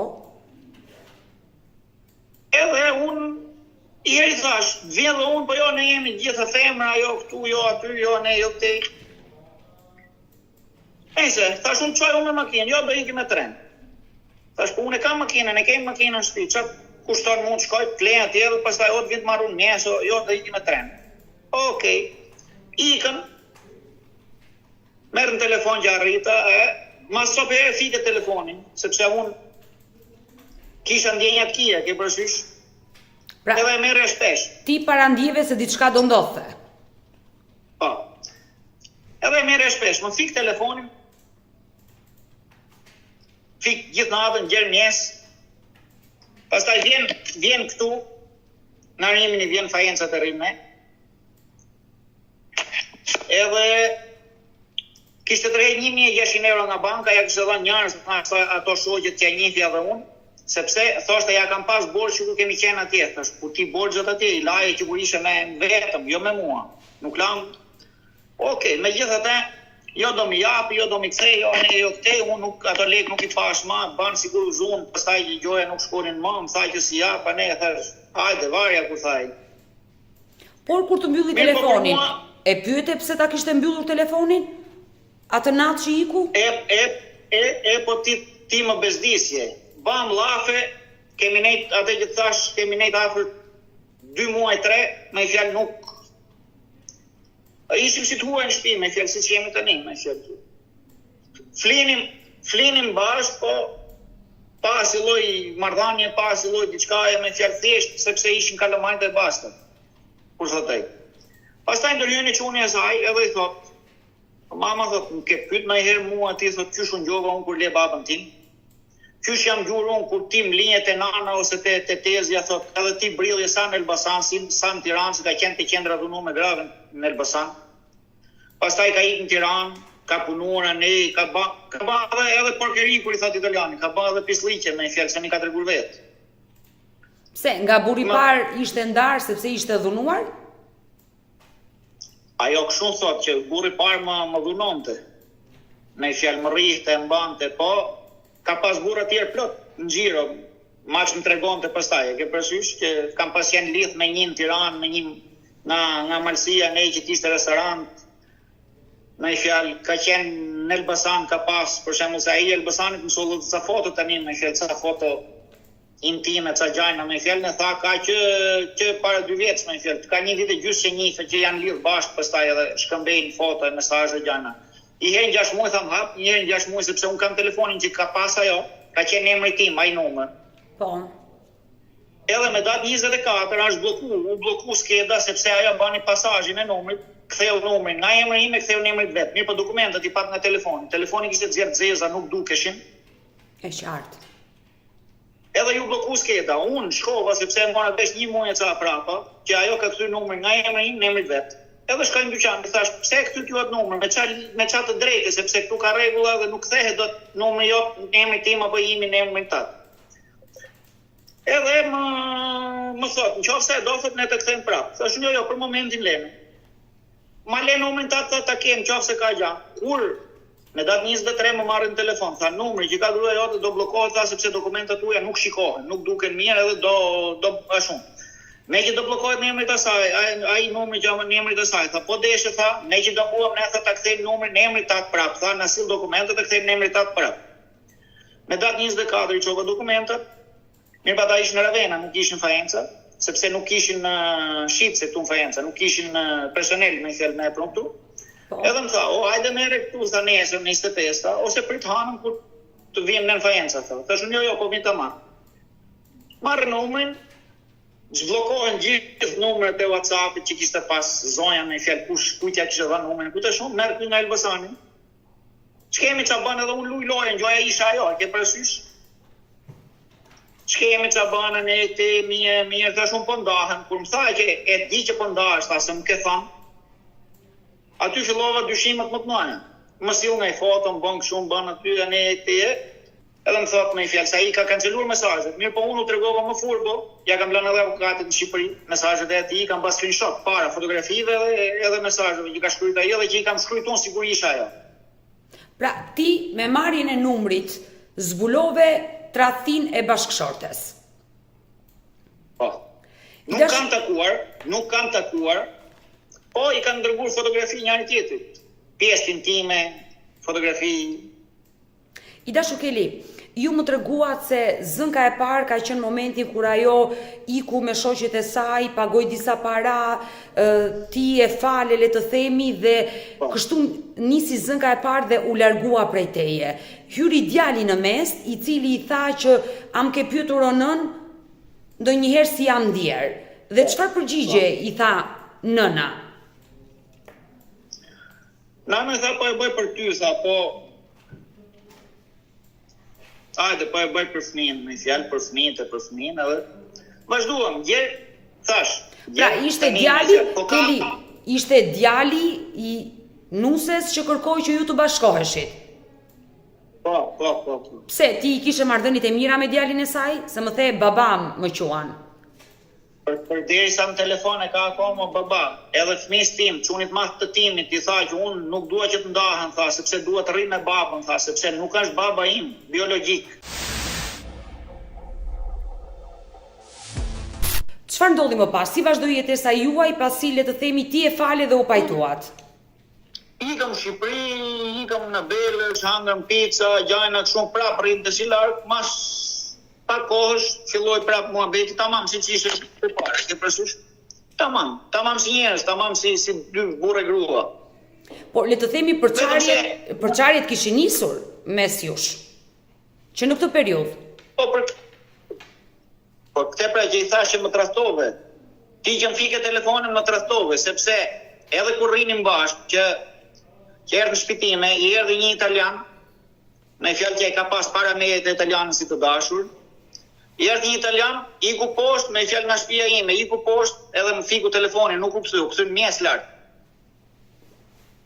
Edhe unë i thash, vjen dhe unë, po jo ne jemi gjitha femra, jo këtu, jo aty, jo ne, jo këtej. Ese, thash unë qoj unë me makinë, jo do iki me tren. Thash, po unë e kam makinën, e kemi makinën në shtëpi, qatë kushton mund të shkoj, të leja tjerë, pastaj o të vjen të marrun mjeso, jo do iki me tren. Okej, ikën, merë në telefon që arrita, mas sope e fike telefonin, sepse unë kisha ndjenjat kia, ke përsysh. Pra, edhe merre shpesh. Ti parandjeve se diçka do ndodhte. Po. Edhe merre shpesh, më fik telefonin. Fik gjithë natën, gjerë mjes. Pastaj vjen këtu, në Rimini vjen fajencat e Rimne. Edhe kishte të rejt 1.600 euro nga banka, ja kishte dhënë njarës ato shoqet që ja njihja dhe unë. Sepse thoshte ja kam pas borxh që ku kemi qenë atje, thash, ku ti borxhat atje i laje që ku ishe me vetëm, jo me mua. Nuk lam. Okej, megjithatë, jo do më jap, jo do më kthej, jo ne jo kthej, unë nuk ato lek nuk i pash më, ban sigur uzun, pastaj që gjoja nuk shkonin më, më tha që si jap, ne thash, hajde varja ku thaj. Por kur të mbylli telefonin, e pyete pse ta kishte mbyllur telefonin? Atë natë që iku? Po ti më bezdisje. Bam lafe, kemi nejt, atë që të thash, kemi nejt afër 2 muaj 3, me fjalë nuk. Ishim si të huaj në shtëpi, me fjalë si që jemi tani, me fjalë. Flinim bashkë, po pas i lloj marrëdhënie, pas i lloj diçkaje, me fjalë thjesht, sepse ishin kalamajt e basta. Kur thotë. Pastaj ndërhyeni çuni e saj, edhe i thot, mama thot, më ke pyet më herë mua ti thot qysh unë gjova unë kur le babën tim. Qysh jam gjurë unë kur ti mlinjet e nana ose te tezja, thot, edhe ti brilje sa në Elbasan, sa në Tiranë, se ka qenë të qendra dhunu me grave në Elbasan. Pastaj ka ikë në Tiranë, ka punuar ne, ka ba edhe porkeri, kur i thot italiani, ka ba edhe pisliqe me fjalë, se mi ka tregur vetë. Pse, nga burri parë ishte ndarë sepse ishte dhunuar? Ajo kështu thot që burri parë më dhunonte. Me fjalë më rrihte, mbante, po ka pas burra tjerë plot në xhiro, maç më tregonte pastaj, e ke parasysh që kam pas janë lidh me një në Tiranë, me një nga Malësia, ne që ishte restorant. Me fjalë ka qenë në Elbasan, ka pas, për shembull se ai Elbasanit më solli ca foto tani, me fjalë ca foto intime, ca gjajna, me fjalë ne tha ka që para 2 vjeç, me fjalë, ka 1 vit e gjysmë që njihet që janë lidh bashkë, pastaj edhe shkëmbejnë foto, mesazhe, gjajna. I herën 6 muaj tham hap, një herën 6 muaj sepse un kam telefonin që ka pas ajo, ka qenë emri tim, ai numër. Po. Edhe me datë 24 është bloku skeda sepse ajo bani pasazhin e numrit, ktheu numrin nga emri im e ktheu në emrin vet. Mirë, po dokumentat i pat nga telefoni. Telefoni kishte xherë xeza, nuk dukeshin. E qartë. Edhe ju bloku skeda. Unë shkova sepse më mora vesh 1 muaj ca prapa, që ajo ka kthyr numrin nga emri im në emrin vet. Edhe shkoj në dyqan, i thash, pse këtu t'ju atë numër, me çfarë të drejtë, sepse këtu ka rregulla dhe nuk kthehet dot numri jot në emrin tim apo imi në emrin tat. Edhe më thot, nëse do thot ne të kthejmë prapë. Thash jo, për momentin leme. Ma le numrin ta kem, nëse ka gjatë. Kur me datë 23 më marrin telefon, tha numri që ka gruaja jote do bllokohet, tha sepse dokumentat tuaja nuk shikohen, nuk duken mirë edhe do ashtu. Me që do bllokohet në emrit të saj, ai numri që në emrit të saj, tha po deshe, tha, ne që do muam ne tha ta kthejmë numrin në emrit tat prap, tha na sill dokumentet të kthejmë në emrit tat prap. Me datë 24 i çova dokumentat. Mirë pa ta ishin në Ravena, nuk ishin Fajenca, sepse nuk ishin shitse këtu në Fajenca, nuk ishin personel me fjalë me promptu. Edhe më tha, hajde merre këtu sa nesër 25, ose prit hanën kur të vijmë në Fajenca, tha. Thash jo, po vjen tamam. Marrë numrin, zblokohen gjithë numrat e WhatsApp-it që kishte pas zonja me fjalë kujtja kishte dhënë numrin. Ku të shoh merr këtu nga Elbasani. Ç'kemi ça bën edhe unë luj lojën, gjoja isha ajo, e ke parasysh? Ç'kemi ça bën ne te mirë tash un po ndahem, kur më tha që e di që po ndahesh, tha se më ke thënë. Aty fillova dyshimet më të mëdha. Më sill nga foto, më bën kështu, më bën aty ne te. Edhe më thot me fjalë se ai ka kanceluar mesazhet. Mirë, po unë u tregova më furbo, ja kam lënë edhe avokatit në Shqipëri, mesazhet e tij kam pas screenshot para fotografive edhe mesazheve që ka shkruar ai dhe që i kam shkruar unë sigurisht ajo. Pra ti me marrjen e numrit zbulove tradhtin e bashkëshortes. Po. Nuk kam takuar, po i kanë dërguar fotografi njëri tjetrit. Pjesë intime, fotografi. I dashur Keli, ju më treguat se zënka e parë ka qenë momentin kur ajo iku me shoqet e saj, pagoi disa para, ti e fale le të themi dhe kështu nisi zënka e parë dhe u largua prej teje. Hyri djali në mes, i cili i tha që am ke pyetur onën ndonjëherë si jam ndier. Dhe çfarë përgjigje i tha nëna? Nëna tha po e bëj për ty, tha po. Hajde, po e bëj për fëmijën, me fjalë për fëmijën edhe vazhduam, thash. Pra ishte djali, Keli, ishte djali i nuses që kërkoi që ju të bashkoheshit. Po. Pse, ti i kishe marrëdhëniet e mira me djalin e saj? Se më the babam më quan. Përderisa në telefon e ka akoma baba, edhe fëmijës tim, çunit madh të timit, i tha që unë nuk dua që të ndahen, tha, sepse dua të rri me babën, tha, sepse nuk është baba im biologjik. Çfarë ndodhi më pas? Si vazhdoi jetesa juaj pasi le të themi ti e fale dhe u pajtuat? Ikëm në Shqipëri, ikëm në Belë, hangëm pica, gjajna kështu prapë rritë të si larkë, mas pak kohësh filloi prapë muhabeti, tamam si që ishte përpara, ke parasysh? Tamam si njerëz, tamam si dy burrë grua. Po le të themi përçarjet kishin nisur mes jush. Që në këtë periudhë. Po këtë pra që i thashë më trahtove. Ti që më fike telefonin më trahtove, sepse edhe kur rrinim bashkë që erdhi në shpitime, i erdhi një italian, me fjalë që e ka pas para meje të italianën si të dashur. I erdhi një italian, iku poshtë me fjalë nga shtëpia ime, iku poshtë edhe më fiku telefonin, nuk u ktheu, kthyn mjes lart.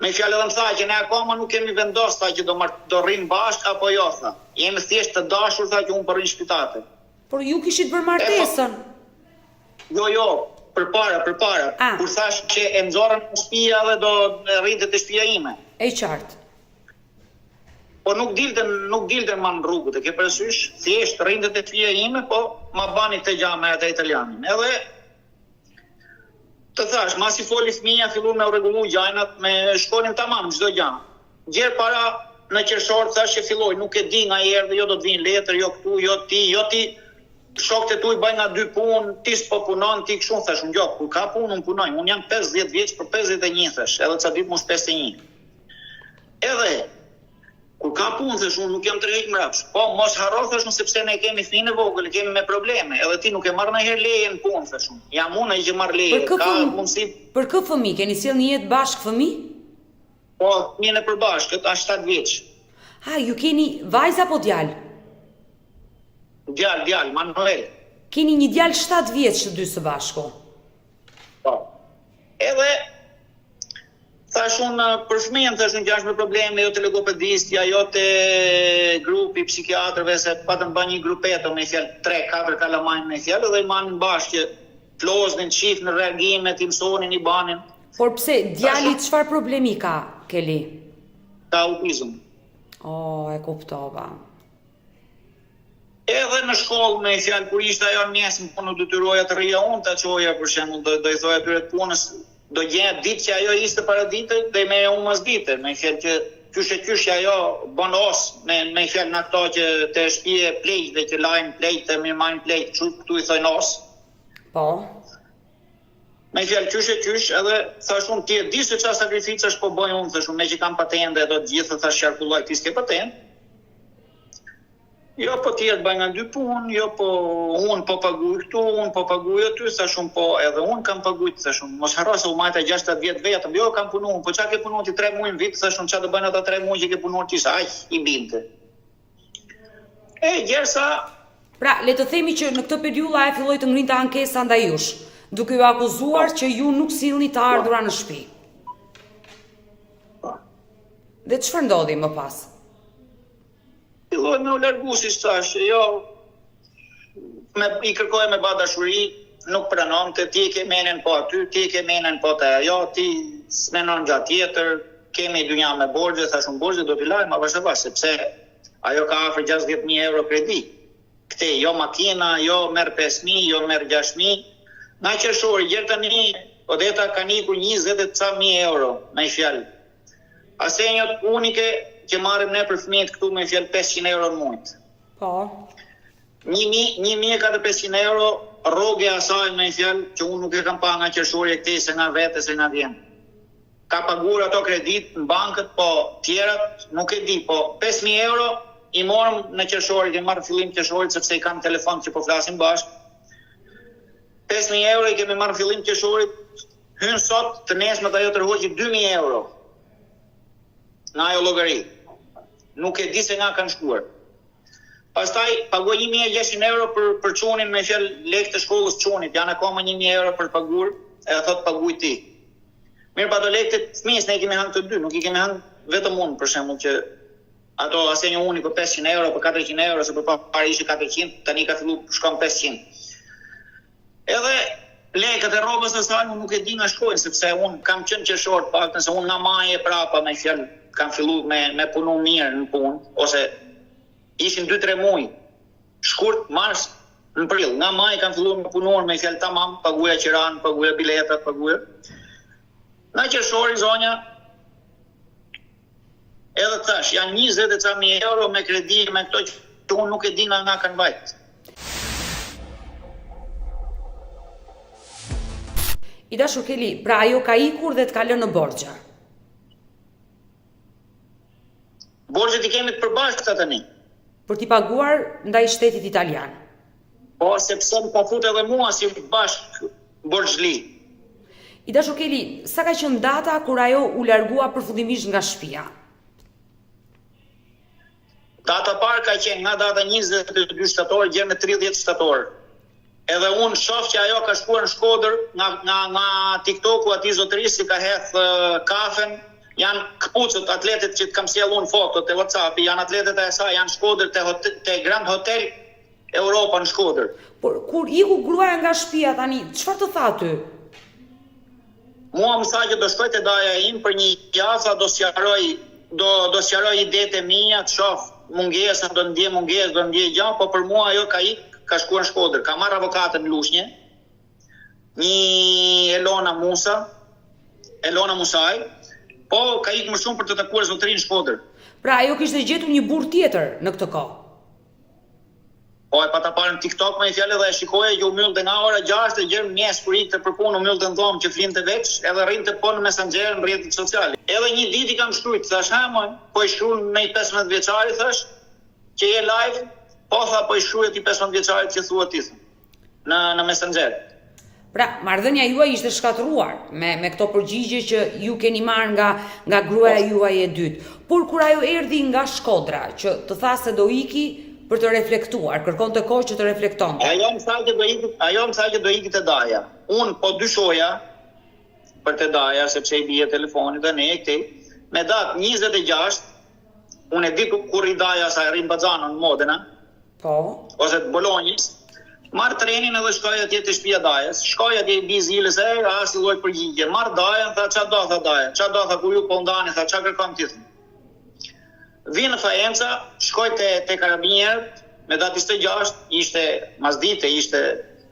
Me fjalë edhe më tha që ne akoma nuk kemi vendosur tha që do rrim bashkë apo jo, tha. Jemi thjesht të dashur, tha, që unë po rri në shpitate. Por ju kishit bërë martesën. Jo, përpara. Kur thash që e nxorën në shtëpia dhe do rrinte te shtëpia ime. E qartë. Po nuk dilten më në rrugët, e ke parasysh? Thjesht rrinte te shtëpia ime, po ma bani të gjame ata italianin. Edhe të thash, masi foli fëmia, filluam me u rregullu gjajnat, me shkonim tamam çdo gjë. Gjerë para në qershor thash që filloi, nuk e di nga i erdhi, jo do të vinë letër, jo këtu, jo ti. Shokët e tu i bëjnë nga 2 punë, ti s'po punon, ti kështu, thash, unë gjok, kur ka punë, unë punoj, unë jam 50 vjeç për 51, thash, edhe ca ditë mos 51. Edhe, kur ka punë, thash, unë nuk jam tërheq mrapsh, po mos harro, thash, unë sepse ne kemi fëmijë vogël, kemi me probleme, edhe ti nuk e marr ndonjëherë leje në punë, thash, unë. Jam unë ai që marr leje, ka mundësi. Për kë fëmijë, keni sjell një jetë bashkë fëmijë? Po, jemi përbashkët, as 7 vjeç. Ha, ju keni vajzë apo djalë? Djalë, Manuel. Keni një djalë 7 vjeç të dy së bashku. Po. Edhe Thash unë për fëmijën, thash unë që është me probleme, jo të logopedistja, jo të grupi psikiatrëve, se patën ba një grupeto me fjallë 3-4 kalamajnë me fjallë, dhe i manin bashkë që floznin, qifë në reagimet, i mësonin, i banin. Por pse, djali çfarë problemi ka, Keli? Ka autizm. E kuptova. Edhe në shkollë me fjallë, kur ishte ajo mjesë, më nuk detyroja të rria unë të qoja, për shembull, do i thoja atyre të punës, do gjenë ditë që ajo ishte para dite dhe me unë mas dite, me fjallë që qyshe ajo bën os, me fjallë në këto që të shpije plejt dhe që lajnë plejt dhe mirë plejt, që këtu i thojnë os. Po. Me fjallë qyshe edhe thash unë ti e di se qa sakrificash po bëj unë, thash unë me që kam patent dhe do të gjithë thash qarkulloj ti s'ke patent. Jo, po tjerë bëjnë nga 2 punë, jo, po unë po paguj këtu, unë po paguj aty, sa shumë po edhe unë kam paguj, sa shumë. Mos harro se u majta 60 vetëm, jo, kam punu, po qa ke punu ti 3 muaj në vit, sa shumë qa të bëjnë ata 3 muaj që ke punu ti, sa i binte. Gjersa... Pra, le të themi që në këtë periudhë ai filloi të ngrinte ankesa ndaj jush, duke ju akuzuar që ju nuk sillni të ardhura në shtëpi. Dhe çfarë ndodhi më pas? Filloj me u largu si thash, jo, i kërkoj me ba dashuri, nuk pranonte, ti ke menen po aty, ti ke menen po të ajo, ti s'menon gjatë tjetër, kemi dynja me borgje, thash unë borgje do t'i lajmë, a vash, sepse ajo ka afër 60.000 euro kredi. Këte, jo makina, jo merr 5.000, jo merr 6.000, na qershori, gjerë tani, Odeta ka nikur 20.000 euro, me i fjallë. Asenjot unike, që marrim ne për fëmijët këtu me fjallë 500 euro në mujtë. Po. 1.500 euro rroge asaj me fjallë që unë nuk e kam pa nga qershori e këtej se nga vete se nga vjen. Ka pagur ato kredit në bankët, po tjerat nuk e di, po 5.000 euro i morëm në qershori, kemi marrë fillim qershorit sepse i kam telefon që po flasim bashkë. 5.000 euro i kemi marrë fillim qershorit, hynë sot të nesme të ajo të rëhoqi 2.000 euro. Nga ajo llogari. Nuk e di se nga kanë shkuar. Pastaj pagoj 1.600 euro për çunin me fjalë lekë të shkollës çunit, janë akoma 1.000 euro për pagur, e thot paguaj ti. Mirë, pa do lekë të fëmijës ne i kemi hënë të dy, nuk i kemi hënë vetëm unë për shembull që ato asenjë uni për 500 euro, për 400 euro, se përpara ishte 400, tani ka filluar shkon 500. Edhe lekët e rrobës së saj nuk e di nga shkojnë, sepse unë kam qenë qershor, paktën se unë nga maje prapa me fjalë kam filluar me punu mirë në punë, ose ishin 2-3 muaj, shkurt mars në prill, nga maj kam filluar me punuar me fjalë tamam, paguja qiran, paguja biletat, paguja. Nga qershori zonja, edhe thash, janë 20.000 euro me kredi, me këto që unë nuk e di nga kanë vajt. I dashur Keli, pra ajo ka ikur dhe të ka lënë në borxhe. Borxhet i kemi të përbashkëta tani. Për t'i paguar ndaj shtetit italian. Po, sepse më ka fut edhe mua si bashkë borxhli. I dashur Keli, sa ka qenë data kur ajo u largua përfundimisht nga shtëpia? Data parë ka qenë nga data 22 shtator deri në 30 shtator. Edhe unë shoh që ajo ka shkuar në Shkodër nga TikToku atij zotërisë ka hedh kafen. Janë këpucët atletet që të kam sjell unë foto te WhatsApp, janë atletet e saj, janë Shkodër te Grand Hotel Europa në Shkodër. Por kur iku gruaja nga shtëpia tani, çfarë të tha ty? Mua më tha që do shkoj te daja im për një javë, do sqaroj idetë e mia, të shoh mungesën, do ndjej gjë, po për mua ajo ka shkuar në Shkodër, ka marrë avokatën në Lushnjë, një Elona Musaj, po ka ikë më shumë për të takuar zotërinë në Shkodër. Pra ajo kishte gjetur një burr tjetër në këtë kohë. Po e pata parë në TikTok me fjalë dhe e shikoja që u myllte nga ora 6 e gjerë mjes kur ikte për punë, u myllte në dhomë që flinte veç, edhe rrinte po në Messenger në rrjetet sociale. Edhe një ditë i kam shkruajt, thash, po i shkruan me 15 vjeçari, thash, që je live, po tha po i shkruaj ti 15 vjeçarit që thua ti në Messenger. Pra, marrëdhënia juaj ishte shkatëruar me këto përgjigje që ju keni marrë nga gruaja juaj e dytë. Por kur ajo erdhi nga Shkodra, që të tha se do iki për të reflektuar, kërkonte kohë që të reflektonte. Ajo më tha që do iki te daja. Unë po dyshoja për të daja, sepse i bie telefonit dhe ne këtej. Me datë 26, unë e di kur i daja sa e rrim Bazano në Modena, Po. ose të Bolonjës, marr trenin edhe shkoj atje te shtëpia Dajës. Shkoj atje i bi zilës si lloj përgjigje. Marr Dajën, tha ç'a do tha Daja. Ç'a do tha kur ju po ndani, tha ç'a kërkon ti? Vinë në Faenca, shkoj te karabinierët, me datë 26, ishte masdite, ishte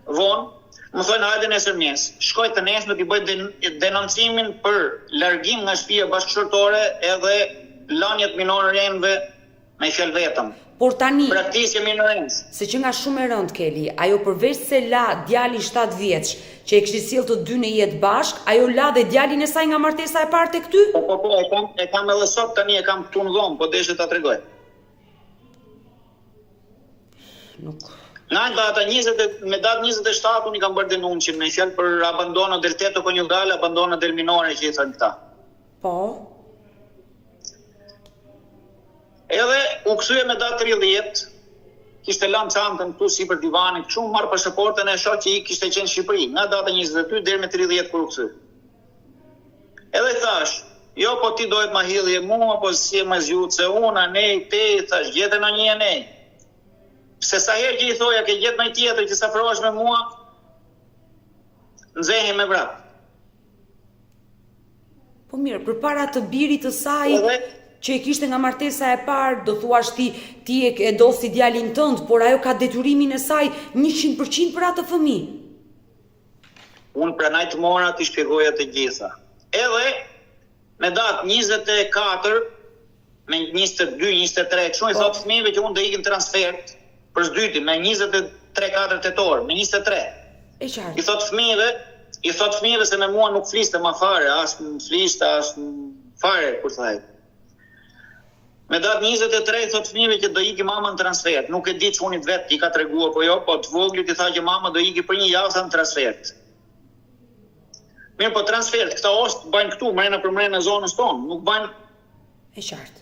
vonë. Më thonë hajde nesër mjes. Shkoj të nesër t'i bëj denoncimin për largim nga shtëpia bashkëshortore edhe lanjet minorenve me fjalë vetëm. Por tani, Praktikë minorencë. se që nga shumë e rënd, Keli, ajo përveç se la djali 7 vjeç, që e kishte sjellë të dy në jetë bashk, ajo la dhe djalin e saj nga martesa e parë tek ty? Po, e kam edhe sot tani, e kam këtu në dhomë, po deshe ta tregoj. Nuk. Me datë 27 unë i kam bërë denuncin me fjalë për abandono del teto coniugale, abandono del minore që i thënë këta. Po. Edhe u kthye me datë 30, kishte lanë çantën këtu sipër divanit, kështu marr pasaportën e shoh që i kishte qenë në Shqipëri, nga data 22 deri me 30 kur u kthye. Edhe i thash, jo po ti dohet ma hidhje mua, po si e ma zgjut se unë, nej, te, thash, gjete në një nej. Se sa herë që i thoja ke gjetë në tjetër që s'afrohesh me mua, nxehi me vrap. Po mirë, përpara të birit të saj, Edhe që e kishte nga martesa e parë, do thuash ti e do si djalin tënd, por ajo ka detyrimin e saj 100% për atë fëmijë. unë pranaj të mora t'i shpjegoja të gjitha. Edhe me datë 24, me 22, 23, kështu i thotë fëmijëve që unë do ikim transfert për zdytin me 23-4 tetor, me 23. E qartë. I thot fëmijëve se me mua nuk fliste ma fare, as më fliste, as më fare, kur thaj. Me datë 23 i thot fëmijëve që do iki mama në transfert. Nuk e di çunit vet i ka treguar po jo, po të voglit i tha që mama do iki për një javë në transfert. Mirë, po transfert, këta ostë bajnë këtu, mrena për mrena zonës tonë, nuk bajnë. E qartë.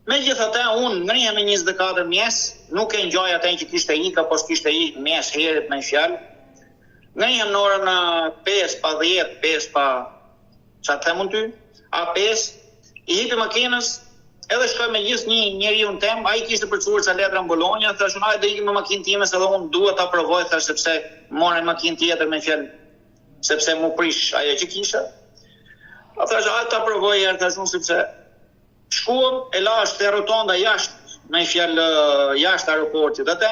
Megjithatë, unë ngrihem me 24 mjes, nuk e ngjoj atë që kishte ikë apo s'kishte ikë mjes herët me fjalë. Ngrihem në orën 5 pa 10, 5 pa çfarë them unë ty? A5, i hipi makinës, edhe shkoj me gjithë një njeriu tem, ai kishte përcuar ca letra në Bolonja, thashun hajde do ikim me makinë time se edhe unë duhet ta provoj, thash sepse morën makinë tjetër me fjalë, sepse mu prish ajo që kisha. A thash hajde ta provoj herë, thashun sepse shkuam, e lash te rotonda jashtë, me fjalë jashtë aeroportit atë.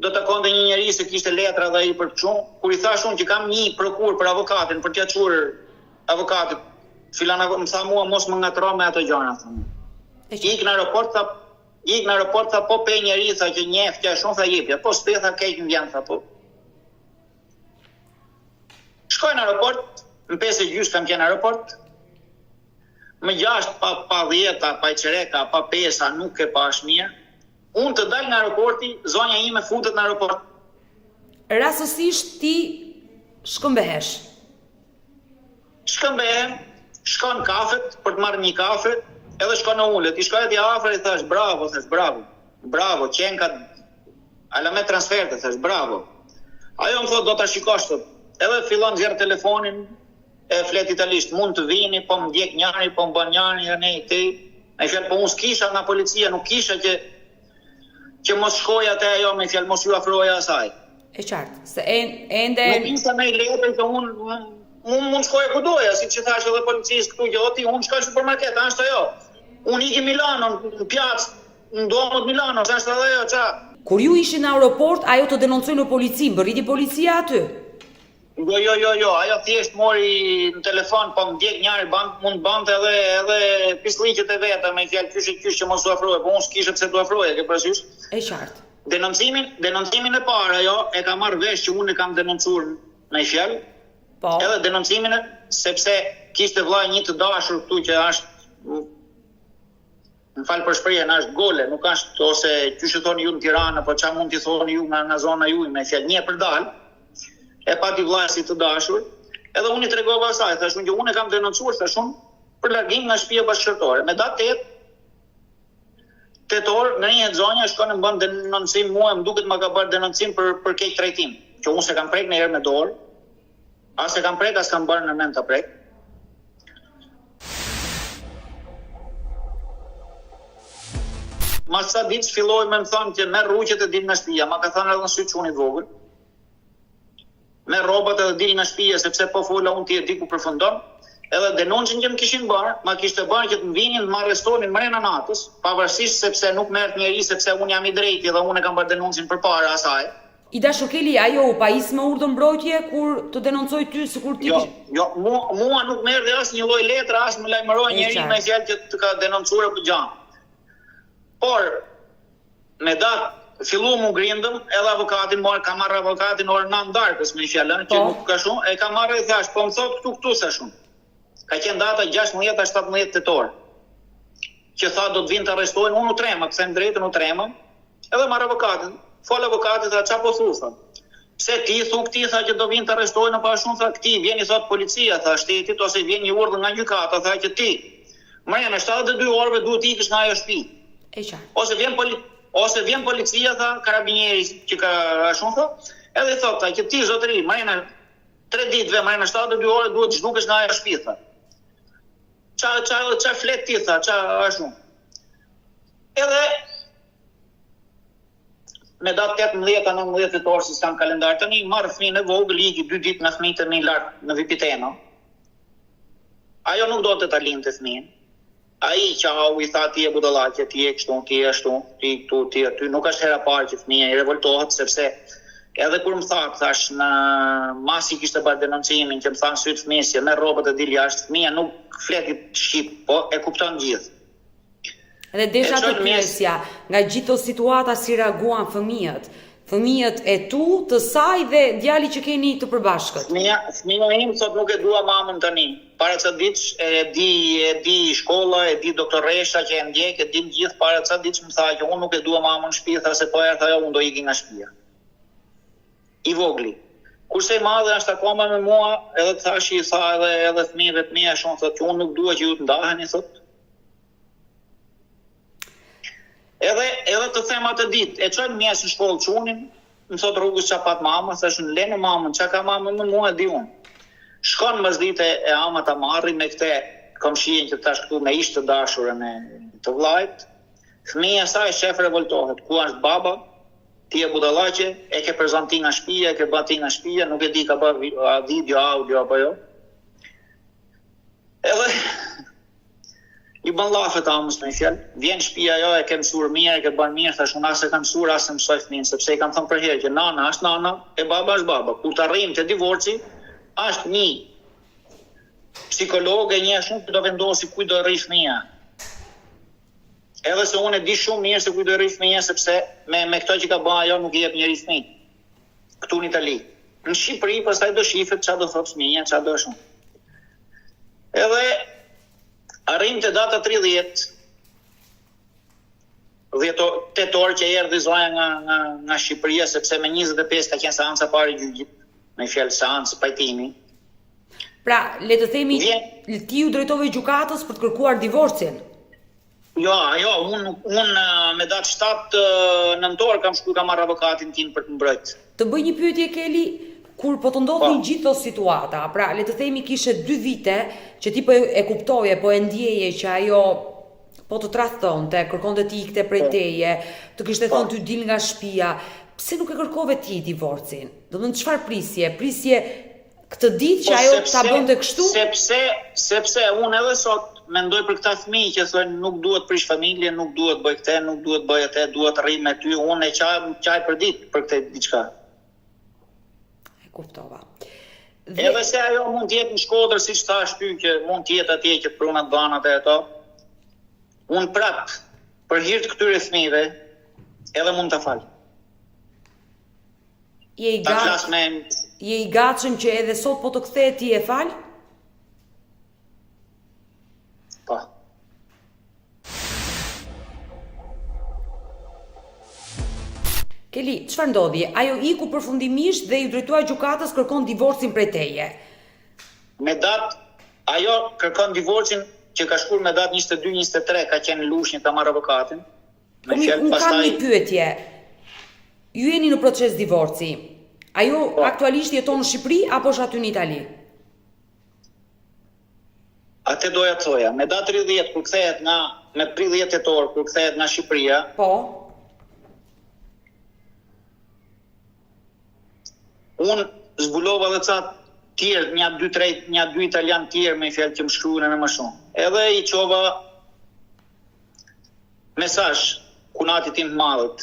Do të konte një njeri se kishte letra dhe ai për çun, kur i thash unë që kam një prokur për avokatin, për t'ia çuar avokatit, më tha mua mos më ngatro me ato gjëra. Ik në aeroport tha po pe njeri tha që njeh që shumë tha jepja, po s'pe tha keq më vjen tha po. Shkoj në aeroport, në 5:30 kam qenë në aeroport. Më 6 pa 10, pa qereka, pa 5 nuk e pash mirë. Unë të dal nga aeroporti, zonja ime futet në aeroport. Rastësisht ti shkëmbehesh. Shkëmbehem, shkon kafet për të marrë një kafe, edhe shkon në ulet. I shkoj atje afër i thash bravo, qenka ala me transferte, thash bravo. Ajo më thot do ta shikosh sot. Edhe fillon nxjerr telefonin, e flet italisht, mund të vini, po më ndjek njëri, po më bën njëri, ne ti. Ai fjalë po unë s'kisha nga policia, nuk kisha që mos shkoj atë ajo me fjalë mos ju afroja asaj. E qartë, se ende Nuk kisha me letër që unë mund shkoja ku doja, siç e thash edhe policisë këtu gjoti, unë shkoj në supermarket, ashtu ajo. Unë iki Milano, në pjacë, në domët Milano, ashtu edhe ajo, ça. kur ju ishi në aeroport, ajo të denoncoi në polici, mbërriti policia aty. Jo, ajo thjesht mori në telefon, po më ndjek njëri, mund bante edhe pislliqet e veta, me fjalë kysh që mos u afroje, po unë s'kisha pse t'u afroje, ke parasysh? E qartë. Denoncimin e parë ajo e ka marrë vesh që unë e kam denoncuar me fjalë. Po. Edhe denoncimin sepse kishte vllai një të dashur këtu që është më fal për shprehjen, është gole, nuk është ose çu thoni ju në Tiranë, apo ç'a mund t'i thoni ju nga zona juaj me fjalë një për dal. E pati vllai si të dashur, edhe unë i tregova asaj, thashun që unë e kam denoncuar thashun për largim nga shtëpia bashkëshortore. Me datë 8 tetor, në një zonja shkon e më bën denoncim mua, më duket më ka bërë denoncim për keq trajtim, që unë se kam prek në herë me dorë. As e kam prek, as kam bërë në mend të prek. Mas sa ditë filloi me më thonë që merr rruqet e dil nga shtëpia, ma ka thënë edhe në sy çunit vogël. Merr rrobat edhe dil nga shtëpia sepse po fola unë ti e di ku përfundon. Edhe denoncën që më kishin bërë, ma kishte bërë që të më vinin të më arrestonin mrena natës, pavarësisht sepse nuk merret njeri sepse unë jam i drejti dhe unë e kam bërë denoncën përpara asaj. I dashur Keli, ajo u pais me urdhër mbrojtje kur të denoncoj ty sikur ti Jo, mua nuk merr dhe asnjë lloj letre, as më lajmëroi njeriu me fjalë që të ka denoncuar apo gjë. Por me datë fillu mu grindëm, edhe avokatin ka marrë avokatin orë 9 darkës me fjalën, që nuk ka shumë, e ka marrë e thash, po më thot këtu sa shumë. Ka qenë data 16-17 tetor. Që tha do të vinë të arrestojnë, unë u trema, kësem drejtën u trema, edhe marrë avokatin. Folë avokatit, tha, qa po thu, tha. Pse ti thu këti, tha, që do vinë të arrestojnë, pa shumë, tha, këti, vjeni, thot, policia, tha, shtetit, ose vjen një urdhë nga gjykata, tha, që ti, mrena, 72 orëve duhet ikësh nga ajo shtëpi. Ose vjen policia, tha, karabinieri që ka shumë, tha, edhe thot, tha, që ti, zotëri, mrena, 3 ditëve, mrena, 72 orë duhet zhdukesh nga ajo shtëpi, tha. Qa flet ti, tha, qa shumë. Edhe, me datë 18-19 tetor, si s'kam kalendar tani, marrë fëmijën e vogël, iki 2 ditë nga fëmijët e mi lartë në Vipiteno. Ajo nuk do të ta lindte fëmijën. Ai qau i tha ti e budallaqe, ti e kështu, ti e ashtu, ti këtu, ti aty. Nuk është hera parë që fëmija i revoltohet, sepse edhe kur më thash në masi kishte bërë denoncimin, që më thanë sytë fëmijës, me rrobat e dil jashtë, fëmija nuk fletit shqip, po e kupton gjithë. Edhe desha të pyesja, nga gjithë situata si reaguan fëmijët? Fëmijët e tu, të saj dhe djali që keni të përbashkët? Fëmija im thot nuk e dua mamën tani. Para ca ditësh e di shkolla, e di doktoresha që e ndjek, e di gjithë para ca ditësh më tha që unë nuk e dua mamën në shtëpi, tha se po erdha ajo unë do iki nga shtëpia. I vogli. Kurse i madhe është akoma me mua, edhe të thash i tha edhe fëmijëve të mia shumë thot që unë nuk dua që ju të ndaheni, thot. Edhe të them atë ditë, e çojmë mjes në shkollë çunin, më thot rrugës qa pat mama, thashun lene mamën, qa ka mamën në mua e di unë. Shkon mëzdite e ama ta marri me këte komshien që tash këtu me ishtë të dashurën e të vllajt. Fëmija saj shef revoltohet, ku është baba, ti e budallaqe, e ke prezanti nga shtëpia, e ke bati nga shtëpia, nuk e di ka bërë video, audio apo jo. Edhe i bën llafet amës me fjalë, vjen shtëpia jo, e ke mësuar mirë, e ke bën mirë, thash unë as e kam mësuar, as e mësoj fëmin, sepse i kam thënë për herë që nana është nana, e baba është baba. Kur të arrijmë te divorci, është një psikolog e një shumë që do vendosi ku do rri fëmia. Edhe se unë e di shumë mirë se ku do rri fëmia, sepse me këto që ka bën ajo nuk i jep njëri fëmijë. Këtu në Itali. Në Shqipëri pastaj do shifet çfarë do thotë fëmia, çfarë do shumë. Edhe arrim të data 30 tetor që erdhi zonja nga Shqipëria, sepse me 25 ka qenë seanca parë gjyqit, me fjalë seancë pajtimi. Pra, le të themi, ti u drejtove gjykatës për të kërkuar divorcin? Jo, unë me datë 7 nëntor kam shku ka marrë avokatin tim për të mbrojtë. Të bëj një pyetje Keli, kur po të ndodhin gjithë këto situata, pra le të themi kishe 2 vite që ti po e kuptoje, po e ndjeje që ajo po të tradhtonte, kërkonte ti ikte prej teje, të kishte thonë ty dil nga shtëpia, pse nuk e kërkove ti divorcin? Do të thonë çfarë prisje këtë ditë që ajo ta bënte kështu? Sepse unë edhe sot mendoj për këta fëmijë që thonë nuk duhet prish familje, nuk duhet bëj këtë, nuk duhet bëj atë, duhet rri me ty, unë e çaj për ditë për këtë diçka. Kuptova. Edhe se ajo mund të jetë në Shkodër, siç thash ty që mund të jetë atje që prunat banat e ato. Unë prap për hir të këtyre fëmijëve edhe mund ta fal. Je i gatshëm që edhe sot po të kthehet ti e fal? Po. Keli, çfarë ndodhi? Ajo iku përfundimisht dhe ju drejtua gjykatës kërkon divorcin prej teje. Me datë, ajo kërkon divorcin që ka shkuar me datë 22-23, ka qenë lushnjë ta marrë avokatin. Unë kam një pyetje. Ju jeni në proces divorci. Ajo aktualisht jeton në Shqipëri apo është aty në Itali? Atë doja të thoja, me datë 30 kur kthehet me 30 tetor kur kthehet nga Shqipëria, Po. unë zbulova dhe ca tjerë, një dy italian tjerë me fjalë që më shkruajnë më shumë. Edhe i çova mesazh kunatit tim të madhët.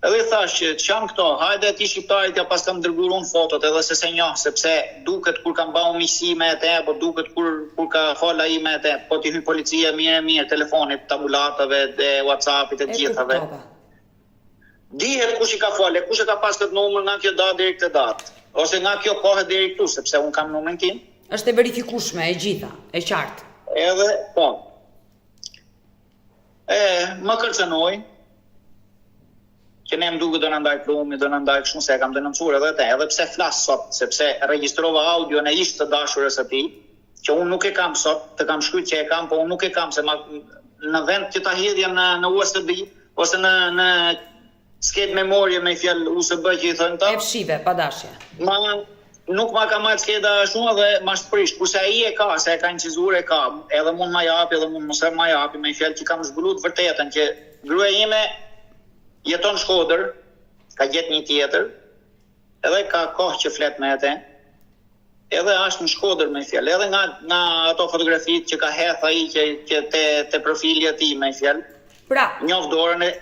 Edhe i thash që çam këto, hajde ti shqiptarit ja pas kam dërguar unë fotot edhe se njoh, sepse duket kur kam bau miqësi me atë, apo duket kur ka fol ai me atë, po ti hyn policia mirë telefonit, tabulatave, dhe WhatsAppit e gjithave. Dihet kush i ka folë, kush e ka pas këtë numër nga kjo datë deri këtë datë, ose nga kjo kohë deri këtu, sepse unë kam numrin tim. Është e verifikueshme e gjitha, e qartë. Edhe, po. Më kërcënoi, që ne më duke do në ndaj plumi, do në ndaj kështu se e kam denoncuar edhe te, edhe pse flas sot, sepse regjistrova audio në ishtë të dashurës e tij, që unë nuk e kam sot, të kam shkruajtur që e kam, po unë nuk e kam, se në vend që ta hedhja në USB, ose në sket memorie me fjalë USB që i thonë ta. E fshive, pa dashje. Nuk ma ka marrë skeda shumë dhe ma shpërisht, kurse ai e ka, se e ka incizuar e ka, edhe mund ma japi, edhe mund mos e ma japi, me fjalë që kam zbuluar të vërtetën që gruaja ime jeton Shkodër, ka gjetë një tjetër, edhe ka kohë që flet me atë, edhe është në Shkodër me fjalë, edhe nga ato fotografitë që ka hedh ai që te profili i tij me fjalë. Pra, njoh dorën e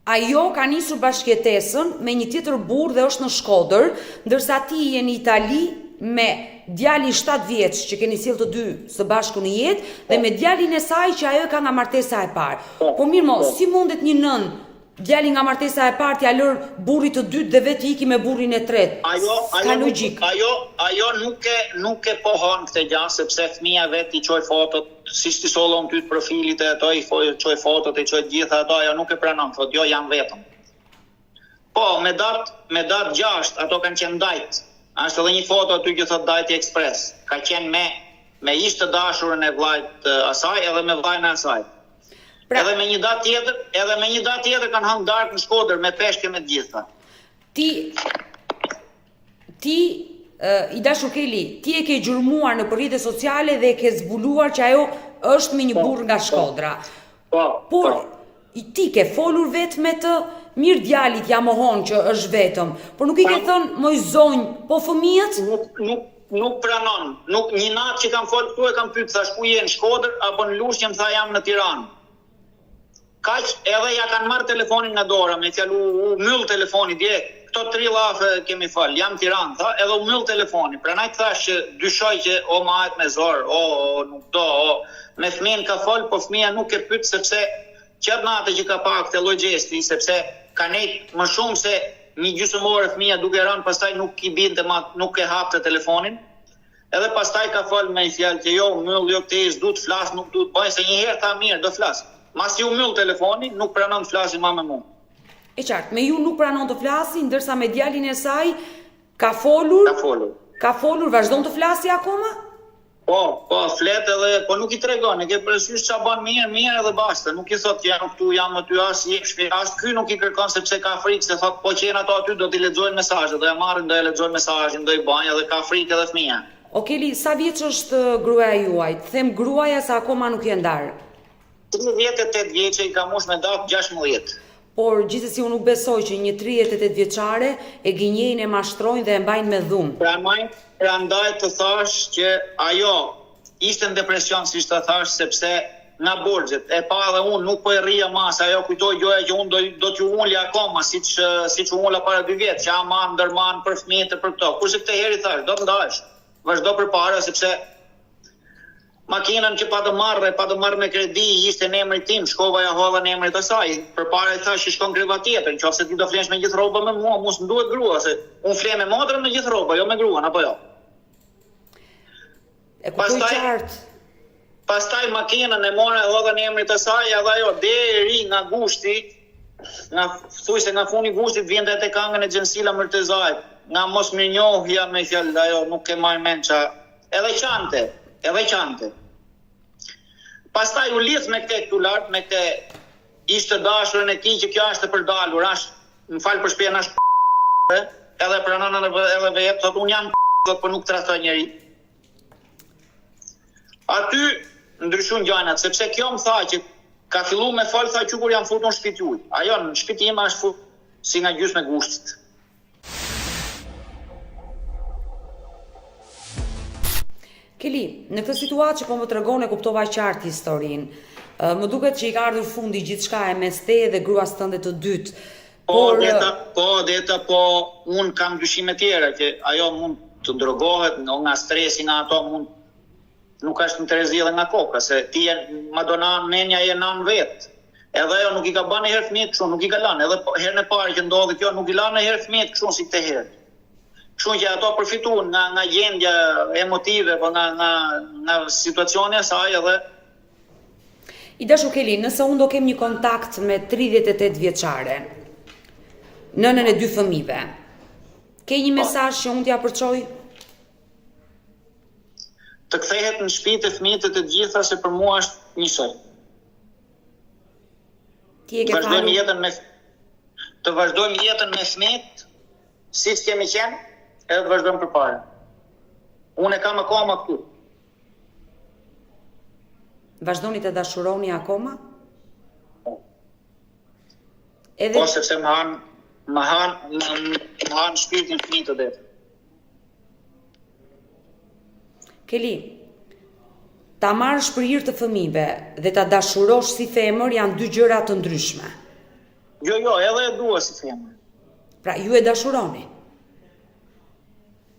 ajo ka nisur bashkëjetesën me një tjetër burr dhe është në Shkodër, ndërsa ti je në Itali me djalin 7 vjeç që keni sjellë të dy së bashku në jetë dhe me djalin e saj që ajo e ka nga martesa e parë. Po mirë mo, si mundet një nën djali nga martesa e parë t'ia lër burrit të dytë dhe vetë iki me burrin e tretë? Ka logjik. Ajo nuk e pohon këtë gjë, sepse fëmia vet i çoj fotot, siç ti sollon ty të profilit e ato, i çoj fotot, i çoj gjitha ato, ajo nuk e pranon, thotë jo jam vetëm. Po, me datë 6, ato kanë qenë ndajt. Është edhe një foto aty që thotë Dajti Express. Ka qenë me ish të dashurën e vllajt asaj edhe me vllajën e asaj. Pra, edhe me një datë tjetër kanë hënë darkë në Shkodër me peshke me të gjitha. Ti i dashur Keli, ti e ke gjurmuar në rrjetet sociale dhe e ke zbuluar që ajo është me një burr nga Shkodra. Por ti ke folur vetë me të, mirë djalit ja mohon që është vetëm, por nuk i ke thënë moj zonjë, po fëmijët? Nuk pranon. Një natë që kam folë këtu e kam pyet, thash ku je në Shkodër apo në Lushnjë, më tha jam në Tiranë. Kaq edhe ja kanë marrë telefonin nga dora, me fjalë u myll telefoni dje. Këto 3 llafe kemi fal, jam Tiranë, tha, edhe u myll telefoni. Prandaj thash që dyshoj që o mahet me zor, nuk do, me fëmijën ka fol, po fëmia nuk e pyet sepse çfarë natë që ka pa këtë lloj gjesti, sepse ka nejt më shumë se një gjysmëore fëmia duke rënë, pastaj nuk i binte nuk e hapte telefonin. Edhe pastaj ka fol me fjalë që jo, myll jo këtë s'du të flas, nuk du të bëj, se një herë tha mirë, do flas. Masi u myll telefoni, nuk pranon të flasi ma me mu. E qartë, me ju nuk pranon të flasi, ndërsa me djalin e saj ka folur, vazhdon të flasi akoma? Po, flet edhe, po nuk i tregon, e ke përësysh që ban mirë edhe basta, nuk i thot që jam këtu, jam aty, as ky nuk i kërkon sepse ka frikë, se thot, po që jenë ato aty, do t'i lexojnë mesazhet, do ja marrin, do ja lexojnë mesazhin, do i bajnë, edhe ka frikë edhe fëmia. Okeli, sa vjeç është gruaja juaj? Them gruaja sa akoma nuk je ndarë. 38 vjeçë i ka mosh me datë 16. Por gjithsesi unë nuk besoj që një 38 vjeçare e gënjejnë, e mashtrojnë dhe e mbajnë me dhunë. Prandaj të thash që ajo ishte në depresion, siç të thash, sepse nga borxhet e pa dhe unë nuk po e rrija mas, ajo kujtoi gjoja që unë do t'ju ulja akoma, siç u ulla para 2 vjet, që ama ndërman për fëmijët e për këto. Kurse këtë herë i thash, do të ndahesh. Vazhdo përpara sepse makinën që pa të marrë me kredi, ishte në emrin tim, shkova ja hodha në emrin të saj. Përpara i thash që shkon kreva tjetër, nëse ti do flesh me gjithë rroba me mua, mos më duhet grua, se unë fle me motrën me gjithë rroba, jo me gruan, apo jo. E kuptoj qartë. Pastaj makinën e mora e hodha në emrin të saj, edhe ajo deri nga gushti, nga funi gushtit vjen te këngën e Gjensila Mërtezajt, nga mos mirënjohja me fjalë, ajo nuk e marr mend ça. Edhe qante. Pastaj u lidh me këtë këtu lart, me këtë ishte dashurën e tij që kjo është e përdalur, më fal për shpjegjen, edhe për nënën edhe vetë, thotë unë jam për nuk trajtoj njeri. Aty ndryshun gjajnat, sepse kjo më tha që ka fillu me falë, tha që kur jam futur në shtëpi juaj. Ajo në shtëpi ima është futur si nga gjysmë e gushtit. Keli, në këtë situatë që po më tregon e kuptova qartë historinë, më duket që i ka ardhur fundi gjithçka e mes teje dhe gruas tënde të dytë. Po, unë kam dyshime tjera që ajo mund të ndrogohet, nga stresi nga ato nuk është në Terezi edhe nga koka, se ti madona menja e nan vetë. Edhe ajo nuk i ka bënë herë fëmijët kështu, nuk i ka lënë, edhe herën e parë që ndodhi kjo nuk i lënë herë fëmijët kështu si këtë herë. Kështu që ato përfituan nga gjendja emotive, po nga situacioni e saj edhe. I dashur Keli, nëse unë do kem një kontakt me 38 vjeçare, nënën e 2 fëmijëve, ke një mesazh që unë t'ja përçoj? Të kthehet në shtëpi të fëmijët të gjitha, se për mua është njësoj. Ti e ke falur? Të vazhdojmë jetën me fëmijët, siç kemi qenë, edhe të vazhdojmë përpara. Unë e kam akoma këtu. Vazhdoni të dashuroni akoma? Po, sepse më han shpirtin fëmijët të detë. Keli, ta marrësh për hir të fëmijëve dhe ta dashurosh si femër janë dy gjëra të ndryshme. Jo, edhe e dua si femër. Pra, ju e dashuroni.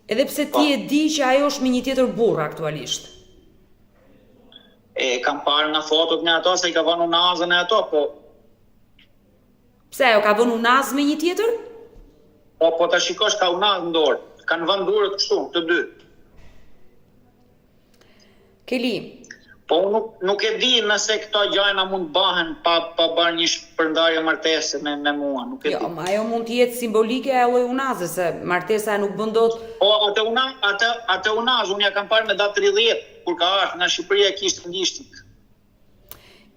Edhe pse ti e di që ajo është me një tjetër burr aktualisht. Kam parë nga fotot në ato, se i ka vënë unazën e ato, po. Pse ajo ka vënë unazë me një tjetër? Po ta shikosh ka unazë në dorë. Kanë vënë durët kështu, të dy. Keli. Po nuk e di nëse këto gjëra mund bëhen pa bërë një shpërndarje martese me mua, nuk e di. Jo, ajo mund të jetë simbolike e lloj unazës, se martesa nuk bën dot. Po atë unazë unë ja kam parë me datë 30, kur ka ardhur nga Shqipëria kishte ndishtik.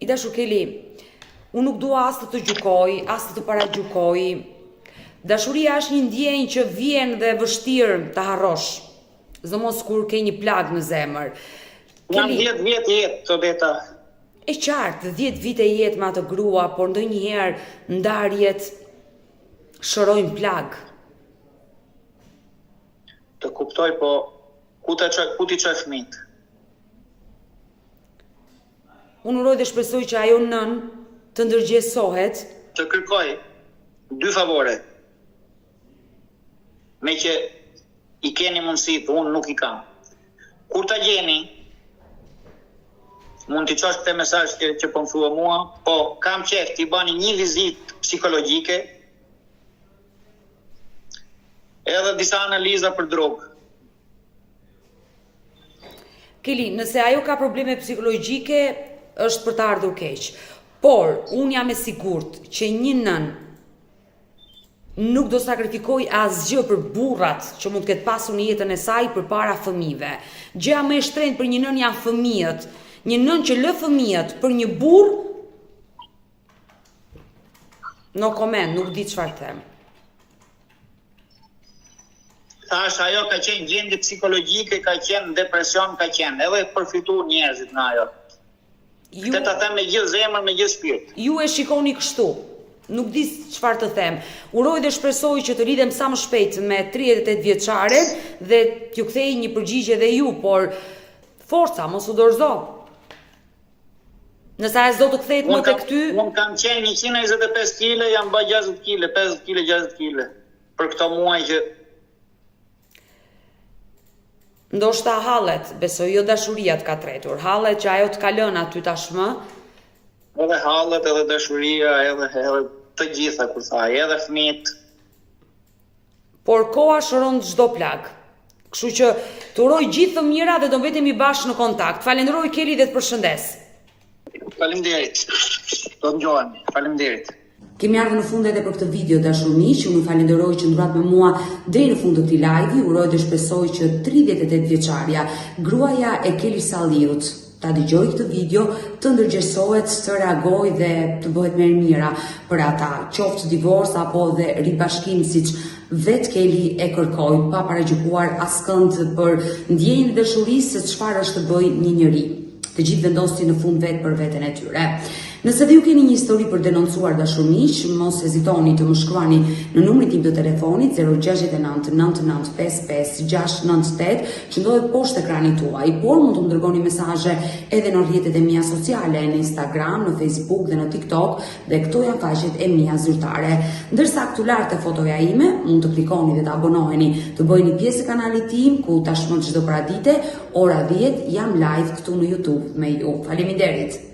I dashur Keli, unë nuk dua as të gjykoj, as të paragjykoj. Dashuria është një ndjenjë që vjen dhe vështirë ta harrosh. Zëmos kur ke një plag në zemër. Jam 10 vjet jetë të veta. E qartë, 10 vite jetë me atë grua, por ndonjëherë ndarjet shërojnë plag. Të kuptoj, po ku ti çoj fëmijët? Unë uroj dhe shpresoj që ajo nën të ndërgjegjësohet. Të kërkoj 2 favore. Me që i keni mundësit, unë nuk i kam. Kur ta gjeni, mund t'i qosh këtë mesazh që po më thua mua, po kam qef t'i bani një vizitë psikologjike, edhe disa analiza për drogë. Keli, nëse ajo ka probleme psikologjike, është për të ardhur keq. Por, unë jam e sigurt që një nën nuk do sakrifikoj asgjë për burrat që mund të ketë pasur në jetën e saj përpara fëmijëve. Gjëja më e shtrenjtë për një nën janë fëmijët. Një nën që lë fëmijët për një burr, no comment, nuk di çfarë them. Thash, ajo ka qenë gjendje psikologjike, ka qenë depresion, ka qenë, edhe përfitu njerëzit nga ajo. Këtë ta them me gjithë zemër, me gjithë shpirt. Ju e shikoni kështu. Nuk di çfarë të them. Uroj dhe shpresoj që të lidhem sa më shpejt me 38 vjeçaren dhe t'ju kthej një përgjigje dhe ju, por forca, mos u dorëzo. Nëse ai s'do të kthehet më tek ty, unë kam qenë 125 kg, jam bë 60 kg, 50 kg, 60 kg. Për këto muaj që ndoshta hallet, besoj jo dashuria të ka tretur, hallet që ajo të ka lënë aty tashmë. Edhe hallet, edhe dashuria, edhe të gjitha, kur thaj, edhe fëmijët. Por koha shëron çdo plag. Kështu që të uroj gjithë të mira dhe do mbetemi bashkë në kontakt. Falenderoj Keli dhe të përshëndes. Faleminderit. Do të njohemi. Faleminderit. Kemi ardhur në fund edhe për këtë video dashur miq, unë falenderoj që ndurat me mua deri në fund të këtij live-i, uroj dhe shpresoj që 38 vjeçaria, gruaja e Keli Salliut, ta dëgjoj këtë video, të ndërgjegjësohet, të reagoj dhe të bëhet më e mira për ata, qoftë divorc apo dhe ribashkim siç Vetë Kelly e kërkoi pa paragjykuar askënd për ndjenjën e dashurisë se çfarë është të bëjë një njeri. Të gjithë vendosin në fund vetë për veten e tyre. Nëse dhe ju keni një histori për denoncuar dashurmiq, mos hezitoni të më shkruani në numrin tim të telefonit 069 9955 698 që ndodhet poshtë ekranit tuaj, por mund të më dërgoni mesazhe edhe në rrjetet e mia sociale, në Instagram, në Facebook dhe në TikTok, dhe këto janë faqet e mia zyrtare. Ndërsa këtu lart te fotoja ime, mund të klikoni dhe të abonoheni, të bëheni pjesë e kanalit tim ku tashmë çdo paradite ora 10 jam live këtu në YouTube me ju. Faleminderit.